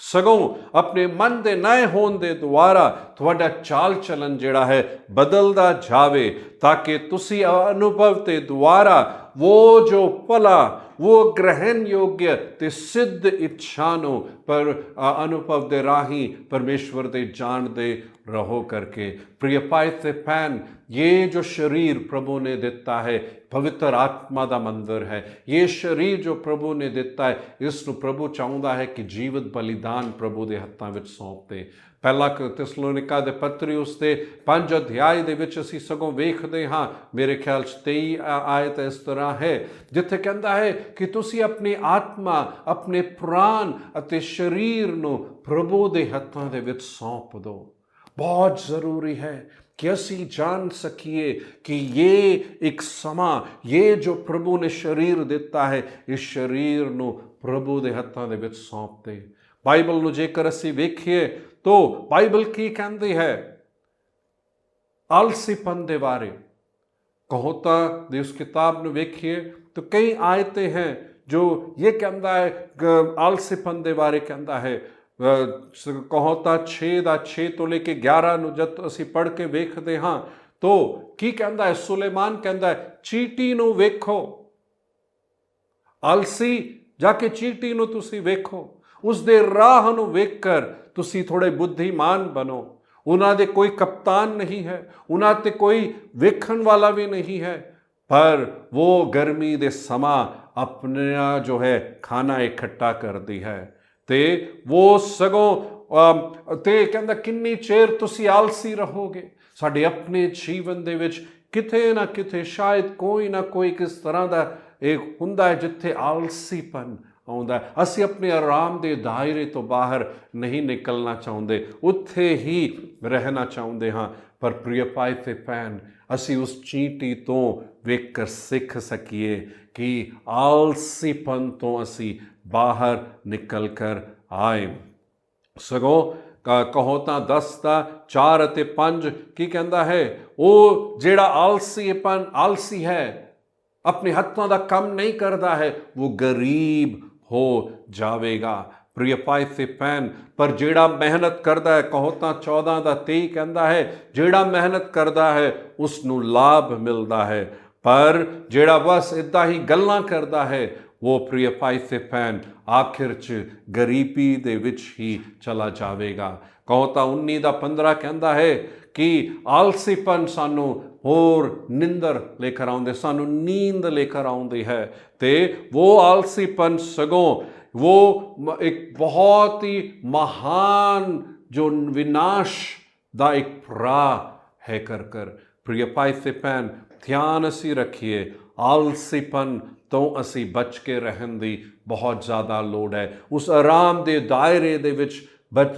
सगों अपने मन दे नए होने दे द्वारा तुहाडा चाल चलन जिहड़ा है बदलदा जावे, ताकि तुसी अनुभव ते द्वारा वो जो भला वो ग्रहण योग्य ते सिद्ध इच्छा नो पर अनुभव दे राही परमेश्वर दे जान दे रहो करके। प्रिय भाई ते भैन, ये जो शरीर प्रभु ने दिता है पवित्र आत्मा दा मंदिर है। ये शरीर जो प्रभु ने दिता है, इसनूं प्रभु चाहुंदा है कि जीवित बलिदान प्रभु दे हत्थां विच सौंप दे। पहला थिस्सलुनीका दे पत्री उसके 5 अध्याय दे विच असीं सगों वेखदे हाँ, मेरे ख्याल 23 आयत इस तरह है, जिथे कहता है कि तुसी अपनी आत्मा, अपने प्राण अते शरीर नूं प्रभु दे हत्थां दे विच सौंप दो। बहुत ज़रूरी है कि असी जान सकिए कि ये एक समा, ये जो प्रभु ने शरीर दिता है, इस शरीर नूं प्रभु दे हत्थां दे विच सौंप दे। बाइबल नूं जेकर असी वेखीए तो बाइबल की कहती है आलसीपन दे बारे। कहोता दे उस किताब नूं वेखीए तो कई आयतें हैं जो ये कहता है आलसीपन दे बारे कहता है। कहोता 6 तो लेके 11 नूं जद असी पढ़ के वेखदे हाँ तो की कहता है, सुलेमान कहता है चीटी नूं वेखो, आलसी जाके चीटी नूं तुसी वेखो, उस दे राह नूं वेख कर तुसी थोड़े बुद्धिमान बनो। उन्हां दे कोई कप्तान नहीं है, उन्हां ते कोई वेखण वाला भी नहीं है, ਪਰ ਉਹ ਗਰਮੀ ਦੇ ਸਮਾਂ ਆਪਣਾ ਜੋ ਹੈ ਖਾਣਾ ਇਕੱਠਾ ਕਰਦੀ ਹੈ ਤੇ ਉਹ ਸਗੋਂ ਤੇ ਕਹਿੰਦਾ ਕਿੰਨੀ ਚਿਰ ਤੁਸੀਂ ਆਲਸੀ ਰਹੋਗੇ। ਸਾਡੇ ਆਪਣੇ ਜੀਵਨ ਦੇ ਵਿੱਚ ਕਿਤੇ ਨਾ ਕਿਤੇ ਸ਼ਾਇਦ ਕੋਈ ਨਾ ਕੋਈ ਕਿਸ ਤਰ੍ਹਾਂ ਦਾ ਇਹ ਹੁੰਦਾ ਹੈ ਜਿੱਥੇ ਆਲਸੀਪਨ ਆਉਂਦਾ। ਅਸੀਂ ਆਪਣੇ ਆਰਾਮ ਦੇ ਦਾਇਰੇ ਤੋਂ ਬਾਹਰ ਨਹੀਂ ਨਿਕਲਣਾ ਚਾਹੁੰਦੇ, ਉੱਥੇ ਹੀ ਰਹਿਣਾ ਚਾਹੁੰਦੇ ਹਾਂ। ਪਰ ਪ੍ਰਿਯ ਭਾਈ ਤੇ ਭੈਣ, ਅਸੀਂ ਉਸ ਚੀਂਟੀ ਤੋਂ ਵੇਖ ਕਰ ਸਿੱਖ ਸਕੀਏ ਕਿ ਆਲਸੀਪਨ ਤੋਂ ਅਸੀਂ ਬਾਹਰ ਨਿਕਲ ਕਰ ਆਏ। ਸਗੋਂ ਕਹੋ ਤਾਂ 10 ਦਾ 4 ਅਤੇ 5 ਕੀ ਕਹਿੰਦਾ ਹੈ? ਉਹ ਜਿਹੜਾ ਆਲਸੀ ਹੈ, ਆਪਣੇ ਹੱਥਾਂ ਦਾ ਕੰਮ ਨਹੀਂ ਕਰਦਾ ਹੈ, ਉਹ ਗਰੀਬ ਹੋ ਜਾਵੇਗਾ। ਪ੍ਰਿਯ ਭਾਈ ਤੇ ਭੈਣ, ਪਰ ਜਿਹੜਾ ਮਿਹਨਤ ਕਰਦਾ ਹੈ, ਕਹੋ ਤਾਂ 14 ਦਾ 23 ਕਹਿੰਦਾ ਹੈ, ਜਿਹੜਾ ਮਿਹਨਤ ਕਰਦਾ ਹੈ ਉਸ ਨੂੰ ਲਾਭ ਮਿਲਦਾ ਹੈ। ਪਰ ਜਿਹੜਾ ਬਸ ਇੱਦਾਂ ਹੀ ਗੱਲਾਂ ਕਰਦਾ ਹੈ, ਉਹ ਪ੍ਰਿਯ ਭਾਈ ਤੇ ਭੈਣ ਆਖਿਰ 'ਚ ਗਰੀਬੀ ਦੇ ਵਿੱਚ ਹੀ ਚਲਾ ਜਾਵੇਗਾ। ਕਹੋ ਤਾਂ 19 ਦਾ 15 ਕਹਿੰਦਾ ਹੈ ਕਿ ਆਲਸੀਪਨ ਸਾਨੂੰ ਹੋਰ ਨਿੰਦਰ ਲੈ ਕਰ ਆਉਂਦੇ, ਸਾਨੂੰ ਨੀਂਦ ਲੈ ਕਰ ਆਉਂਦੀ ਹੈ ਤੇ ਉਹ ਆਲਸੀਪਨ ਸਗੋਂ वो एक बहुत ही महान जो विनाश ਦਾ ਇੱਕ ਰਾਹ ਹੈ ਕਰ। ਪ੍ਰਿਯ ਭਾਈ ਤੇ ਭੈਣ, ਧਿਆਨ ਅਸੀਂ ਰੱਖੀਏ, ਆਲਸੀਪਨ ਤੋਂ ਅਸੀਂ ਬਚ ਕੇ ਰਹਿਣ ਦੀ ਬਹੁਤ ਜ਼ਿਆਦਾ ਲੋੜ ਹੈ। ਉਸ ਆਰਾਮ ਦੇ ਦਾਇਰੇ ਦੇ ਵਿੱਚ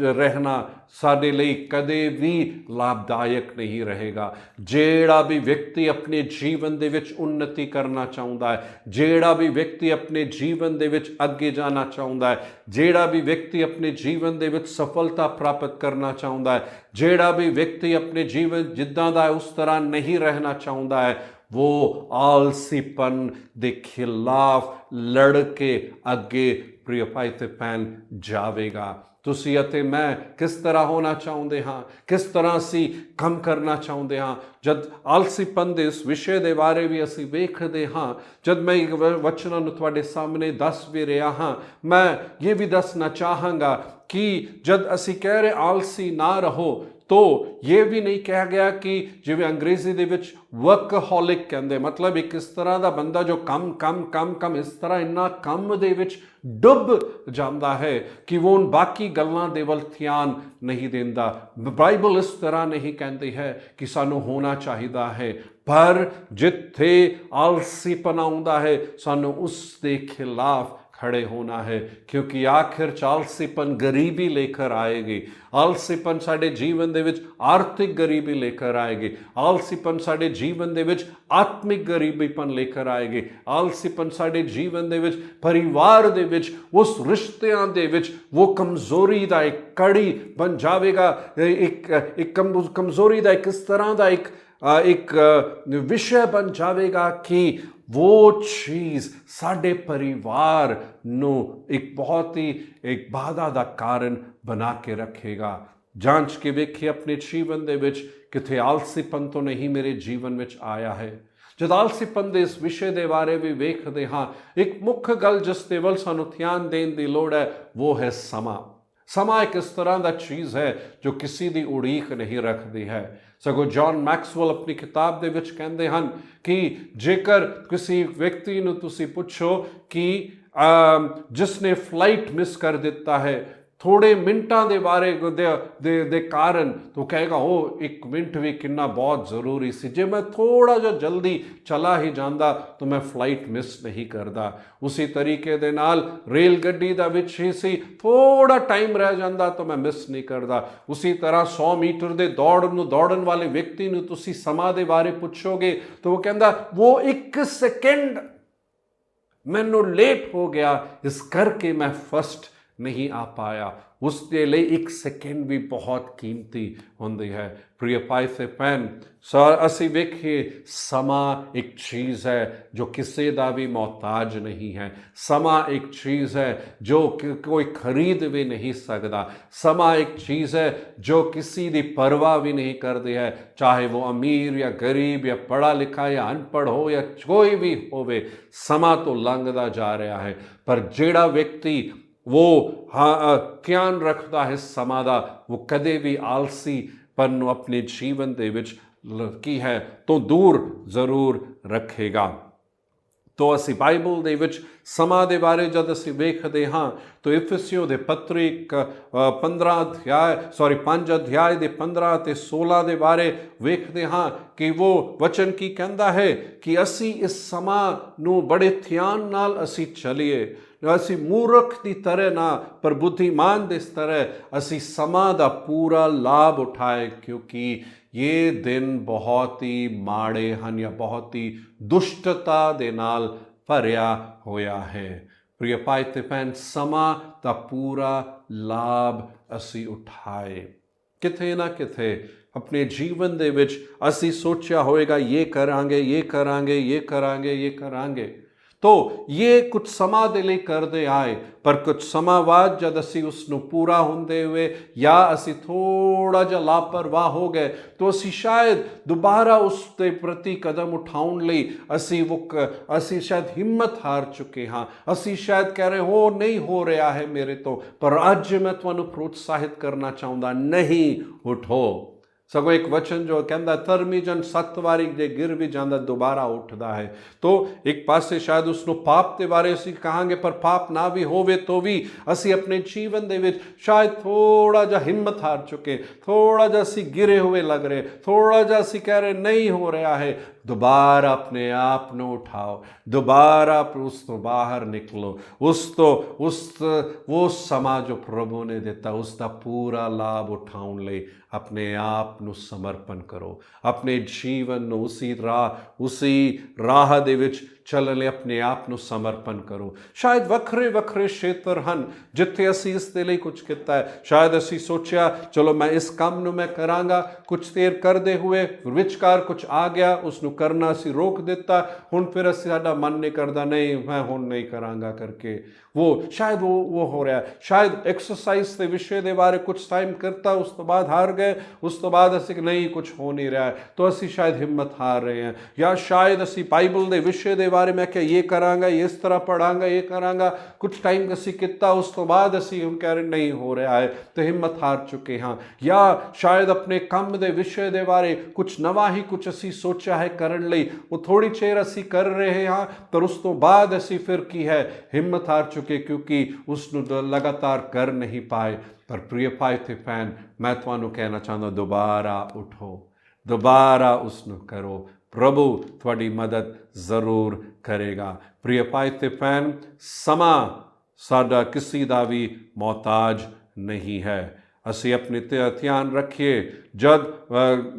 ਰਹਿਣਾ ਸਾਡੇ ਲਈ ਕਦੇ ਵੀ ਲਾਭਦਾਇਕ ਨਹੀਂ ਰਹੇਗਾ। ਜਿਹੜਾ ਵੀ ਵਿਅਕਤੀ ਆਪਣੇ ਜੀਵਨ ਦੇ ਵਿੱਚ ਉન્નਤੀ ਕਰਨਾ ਚਾਹੁੰਦਾ ਹੈ, ਜਿਹੜਾ ਵੀ ਵਿਅਕਤੀ ਆਪਣੇ ਜੀਵਨ ਦੇ ਵਿੱਚ ਅੱਗੇ ਜਾਣਾ ਚਾਹੁੰਦਾ ਹੈ, ਜਿਹੜਾ ਵੀ ਵਿਅਕਤੀ ਆਪਣੇ ਜੀਵਨ ਦੇ ਵਿੱਚ ਸਫਲਤਾ ਪ੍ਰਾਪਤ ਕਰਨਾ ਚਾਹੁੰਦਾ ਹੈ, ਜਿਹੜਾ ਵੀ ਵਿਅਕਤੀ ਆਪਣੇ ਜੀਵਨ ਜਿੱਦਾਂ ਦਾ ਹੈ ਉਸ ਤਰ੍ਹਾਂ ਨਹੀਂ ਰਹਿਣਾ ਚਾਹੁੰਦਾ ਹੈ, वो आलसीपन के खिलाफ लड़ के अगे प्रिय भाई ते भैन जावेगा। तुसी अते मैं किस तरह होना चाहते हाँ, किस तरह असी कम करना चाहते हाँ। जब आलसीपन के इस विषय के बारे भी असी वेखते हाँ, जब मैं वचनों नूं तुहाडे सामने दस भी रहा हाँ, मैं ये भी दसना चाहांगा कि जब असी कह रहे आलसी ना रहो तो ये भी नहीं कहा गया कि जिवें अंग्रेजी दे विच वर्कहोलिक कहंदे, मतलब एक इस तरह का बंदा जो कम कम कम कम इस तरह इन्ना कम दे विच डुब जाता है कि वो उन बाकी गल्लां दे वल ध्यान नहीं देंदा। बाइबल इस तरह नहीं कहती है कि सानू होना चाहिदा है, पर जिथे आलसीपन आउंदा है सानू उस दे खिलाफ खड़े होना है, क्योंकि आखिर आलसीपन गरीबी लेकर आएगी। आलसीपन साडे जीवन दे विच आर्थिक गरीबी लेकर आएगी। आलसीपन साडे जीवन दे विच आत्मिक गरीबीपन लेकर आएगी। आलसीपन साडे जीवन दे विच परिवार दे विच उस रिश्तियां दे विच वो कमजोरी दा एक कड़ी बन जाएगा। एक कमजोरी दा एक इस तरह दा एक विषय बन जाएगा कि वो चीज़ साढ़े परिवार नू एक बहुत ही एक बाधा दा कारण बना के रखेगा। जांच के वेखिए अपने जीवन दे विच किथे आलसीपन तो नहीं मेरे जीवन विच आया है। जद आलसीपन दे इस विषय दे बारे भी वेखदे हाँ, एक मुख्य गल जिस दे वल सानू ध्यान देने की लोड़ है वो है समा। समा एक इस तरह का चीज़ है जो किसी की उड़ीक नहीं रखती है। सगों जॉन मैक्सवेल अपनी किताब दे विच कहते हैं कि जेकर किसी व्यक्ति नूं तुसी पुछो कि जिसने फ्लाइट मिस कर दिता है थोड़े मिनटां दे बारे दे कारण, तो कहेगा ओ एक मिनट भी कितना बहुत ज़रूरी सी, जे मैं थोड़ा जो जल्दी चला ही जांदा तो मैं फ्लाइट मिस नहीं करदा। उसी तरीके दे नाल रेल गड्डी दा विच ही सी, थोड़ा टाइम रह जांदा तो मैं मिस नहीं करदा। उसी तरह 100 मीटर दे दौड़न वाले व्यक्ति नूं तुसी समा दे बारे पुछोगे तो वो कहंदा वो 1 सेकेंड मैनू लेट हो गया इस करके मैं फर्स्ट नहीं आ पाया। उसके लिए 1 सेकेंड भी बहुत कीमती होती है। प्रिय भाई से भैन, असी वेखिए समा एक चीज़ है जो किसी का भी मोहताज नहीं है। समा एक चीज़ है जो कोई खरीद भी नहीं सकता। समा एक चीज़ है जो किसी की परवाह भी नहीं करती है, चाहे वो अमीर या गरीब या पढ़ा लिखा या अनपढ़ हो या कोई भी होवे, समा तो लंघदा जा रहा है। पर जेड़ा व्यक्ति वो ध्यान रखता है समा दा, वो कदे भी आलसीपन अपने जीवन दे विच ਕੀ ਹੈ ਤੋਂ ਦੂਰ ਜ਼ਰੂਰ ਰੱਖੇਗਾ। ਤੋ ਅਸੀਂ ਬਾਈਬਲ ਦੇ ਵਿੱਚ ਸਮਾਂ ਦੇ ਬਾਰੇ ਜਦ ਅਸੀਂ ਵੇਖਦੇ ਹਾਂ ਤਾਂ ਇਫਿਸੀਓ ਦੇ ਪੱਤਰੀ 5 ਅਧਿਆਏ ਦੇ 15 ਅਤੇ 16 ਦੇ ਬਾਰੇ ਵੇਖਦੇ ਹਾਂ ਕਿ ਉਹ ਵਚਨ ਕੀ ਕਹਿੰਦਾ ਹੈ ਕਿ ਅਸੀਂ ਇਸ ਸਮਾਂ ਨੂੰ ਬੜੇ ਧਿਆਨ ਨਾਲ ਅਸੀਂ ਚੱਲੀਏ, ਅਸੀਂ ਮੂਰਖ ਦੀ ਤਰ੍ਹਾਂ ਨਾ ਪਰ ਬੁੱਧੀਮਾਨ ਦੀ ਤਰ੍ਹਾਂ ਅਸੀਂ ਸਮਾਂ ਦਾ ਪੂਰਾ ਲਾਭ ਉਠਾਏ, ਕਿਉਂਕਿ ਇਹ ਦਿਨ ਬਹੁਤ ਹੀ ਮਾੜੇ ਹਨ ਜਾਂ ਬਹੁਤ ਹੀ ਦੁਸ਼ਟਤਾ ਦੇ ਨਾਲ ਭਰਿਆ ਹੋਇਆ ਹੈ। ਪ੍ਰਿਯ ਭਾਈ ਤੇ ਭੈਣ, ਸਮਾਂ ਦਾ ਪੂਰਾ ਲਾਭ ਅਸੀਂ ਉਠਾਏ। ਕਿਤੇ ਨਾ ਕਿਤੇ ਆਪਣੇ ਜੀਵਨ ਦੇ ਵਿੱਚ ਅਸੀਂ ਸੋਚਿਆ ਹੋਵੇਗਾ ਇਹ ਕਰਾਂਗੇ, ਇਹ ਕਰਾਂਗੇ, ਇਹ ਕਰਾਂਗੇ, ਇਹ ਕਰਾਂਗੇ, ਤੋ ਇਹ ਕੁਝ ਸਮਾਂ ਦੇ ਲਈ ਕਰਦੇ ਆਏ, ਪਰ ਕੁਝ ਸਮਾਂ ਬਾਅਦ ਜਦ ਅਸੀਂ ਉਸ ਨੂੰ ਪੂਰਾ ਹੁੰਦੇ ਹੋਏ ਜਾਂ ਅਸੀਂ ਥੋੜਾ ਜਿਹਾ ਲਾਪਰਵਾਹ ਹੋ ਗਏ ਤਾਂ ਅਸੀਂ ਸ਼ਾਇਦ ਦੁਬਾਰਾ ਉਸ ਦੇ ਪ੍ਰਤੀ ਕਦਮ ਉਠਾਉਣ ਲਈ ਅਸੀਂ ਸ਼ਾਇਦ ਹਿੰਮਤ ਹਾਰ ਚੁੱਕੇ ਹਾਂ। ਅਸੀਂ ਸ਼ਾਇਦ ਕਹਿ ਰਹੇ ਹੋ ਨਹੀਂ ਹੋ ਰਿਹਾ ਹੈ ਮੇਰੇ ਤੋਂ, ਪਰ ਅੱਜ ਮੈਂ ਤੁਹਾਨੂੰ ਪ੍ਰੋਤਸਾਹਿਤ ਕਰਨਾ ਚਾਹੁੰਦਾ, ਨਹੀਂ ਉਠੋ। ਸਗੋਂ ਇੱਕ ਵਚਨ ਜੋ ਕਹਿੰਦਾ ਧਰਮੀ ਜਨ 7 ਵਾਰੀ ਜੇ ਗਿਰ ਵੀ ਜਾਂਦਾ ਦੁਬਾਰਾ ਉੱਠਦਾ ਹੈ। ਤੋ ਇੱਕ ਪਾਸੇ ਸ਼ਾਇਦ ਉਸ ਨੂੰ ਪਾਪ ਦੇ ਬਾਰੇ ਅਸੀਂ ਕਹਾਂਗੇ, ਪਰ ਪਾਪ ਨਾ ਵੀ ਹੋਵੇ ਤਾਂ ਵੀ ਅਸੀਂ ਆਪਣੇ ਜੀਵਨ ਦੇ ਵਿੱਚ ਸ਼ਾਇਦ ਥੋੜਾ ਜਿਹਾ ਹਿੰਮਤ ਹਾਰ ਚੁੱਕੇ, ਥੋੜਾ ਜਿਹਾ ਅਸੀਂ ਗਿਰੇ ਹੋਏ ਲੱਗ ਰਹੇ, ਥੋੜਾ ਜਿਹਾ ਅਸੀਂ ਕਹਿ ਰਹੇ ਨਹੀਂ ਹੋ ਰਿਹਾ ਹੈ। ਦੁਬਾਰਾ ਆਪਣੇ ਆਪ ਨੂੰ ਉਠਾਓ, ਦੁਬਾਰਾ ਉਸ ਤੋਂ ਬਾਹਰ ਨਿਕਲੋ, ਉਹ ਸਮਾਂ ਜੋ ਪ੍ਰਭੂ ਨੇ ਦਿੱਤਾ ਉਸ ਦਾ ਪੂਰਾ ਲਾਭ ਉਠਾਉਣ ਲਈ ਆਪਣੇ ਆਪ ਨੂੰ ਸਮਰਪਣ ਕਰੋ। ਆਪਣੇ ਜੀਵਨ ਨੂੰ ਉਸੀ ਰਾਹ ਦੇ ਵਿੱਚ ਚੱਲਣ ਲਈ ਆਪਣੇ ਆਪ ਨੂੰ ਸਮਰਪਣ ਕਰੋ। ਸ਼ਾਇਦ ਵੱਖਰੇ ਵੱਖਰੇ ਖੇਤਰ ਹਨ ਜਿੱਥੇ ਅਸੀਂ ਇਸ ਦੇ ਲਈ ਕੁਝ ਕੀਤਾ ਹੈ। ਸ਼ਾਇਦ ਅਸੀਂ ਸੋਚਿਆ ਚਲੋ ਮੈਂ ਇਸ ਕੰਮ ਨੂੰ ਮੈਂ ਕਰਾਂਗਾ, ਕੁਝ ਦੇਰ ਕਰਦੇ ਹੋਏ ਵਿਚਕਾਰ ਕੁਝ ਆ ਗਿਆ, ਉਸ ਨੂੰ ਕਰਨਾ ਅਸੀਂ ਰੋਕ ਦਿੱਤਾ, ਹੁਣ ਫਿਰ ਸਾਡਾ ਮਨ ਨਹੀਂ ਕਰਦਾ, ਨਹੀਂ ਮੈਂ ਹੁਣ ਨਹੀਂ ਕਰਾਂਗਾ ਕਰਕੇ ਸ਼ਾਇਦ ਉਹ ਹੋ ਰਿਹਾ। ਸ਼ਾਇਦ ਐਕਸਰਸਾਈਜ਼ ਦੇ ਵਿਸ਼ੇ ਦੇ ਬਾਰੇ ਕੁਝ ਟਾਈਮ ਕਰਤਾ, ਉਸ ਤੋਂ ਬਾਅਦ ਹਾਰ ਗਏ, ਉਸ ਤੋਂ ਬਾਅਦ ਅਸੀਂ ਨਹੀਂ ਕੁਝ ਹੋ ਨਹੀਂ ਰਿਹਾ ਤਾਂ ਅਸੀਂ ਸ਼ਾਇਦ ਹਿੰਮਤ ਹਾਰ ਰਹੇ ਹਾਂ। ਜਾਂ ਸ਼ਾਇਦ ਅਸੀਂ ਬਾਈਬਲ ਦੇ ਵਿਸ਼ੇ ਦੇ ਬਾਰੇ ਮੈਂ ਕਿਹਾ ਇਹ ਕਰਾਂਗਾ, ਇਸ ਤਰ੍ਹਾਂ ਪੜਾਂਗਾ, ਇਹ ਕਰਾਂਗਾ, ਕੁਝ ਟਾਈਮ ਅਸੀਂ ਕੀਤਾ, ਉਸ ਤੋਂ ਬਾਅਦ ਅਸੀਂ ਹੁਣ ਕਹਿ ਰਹੇ ਨਹੀਂ ਹੋ ਰਿਹਾ ਹੈ ਤੇ ਹਿੰਮਤ ਹਾਰ ਚੁੱਕੇ ਹਾਂ। ਜਾਂ ਸ਼ਾਇਦ ਆਪਣੇ ਕੰਮ ਦੇ ਵਿਸ਼ੇ ਦੇ ਬਾਰੇ ਕੁਝ ਨਵਾਂ ਹੀ ਕੁਝ ਅਸੀਂ ਸੋਚਿਆ ਹੈ ਕਰਨ ਲਈ, ਉਹ ਥੋੜੀ ਚਿਰ ਅਸੀਂ ਕਰ ਰਹੇ ਹਾਂ ਪਰ ਉਸ ਤੋਂ ਬਾਅਦ ਅਸੀਂ ਫਿਰ ਕੀ ਹੈ ਹਿੰਮਤ ਹਾਰ ਚੁੱਕੇ, ਕਿਉਂਕਿ ਉਸ ਨੂੰ ਲਗਾਤਾਰ ਕਰ ਨਹੀਂ ਪਾਏ। ਪਰ ਪ੍ਰਿਯ ਭਾਈ ਤੇ ਭੈਣ, ਮੈਂ ਤੁਹਾਨੂੰ ਕਹਿਣਾ ਚਾਹੁੰਦਾ ਦੁਬਾਰਾ ਉਠੋ, ਦੁਬਾਰਾ ਉਸ ਨੂੰ ਕਰੋ, ਪ੍ਰਭੂ ਤੁਹਾਡੀ ਮਦਦ ਜ਼ਰੂਰ ਕਰੇਗਾ। ਪ੍ਰਿਯ ਭਾਈ ਤੇ ਭੈਣ, ਸਮਾਂ ਸਾਡਾ ਕਿਸੇ ਦਾ ਵੀ ਮੁਹਤਾਜ ਨਹੀਂ ਹੈ। ਅਸੀਂ ਆਪਣੇ ਧਿਆਨ ਰੱਖੀਏ, ਜਦ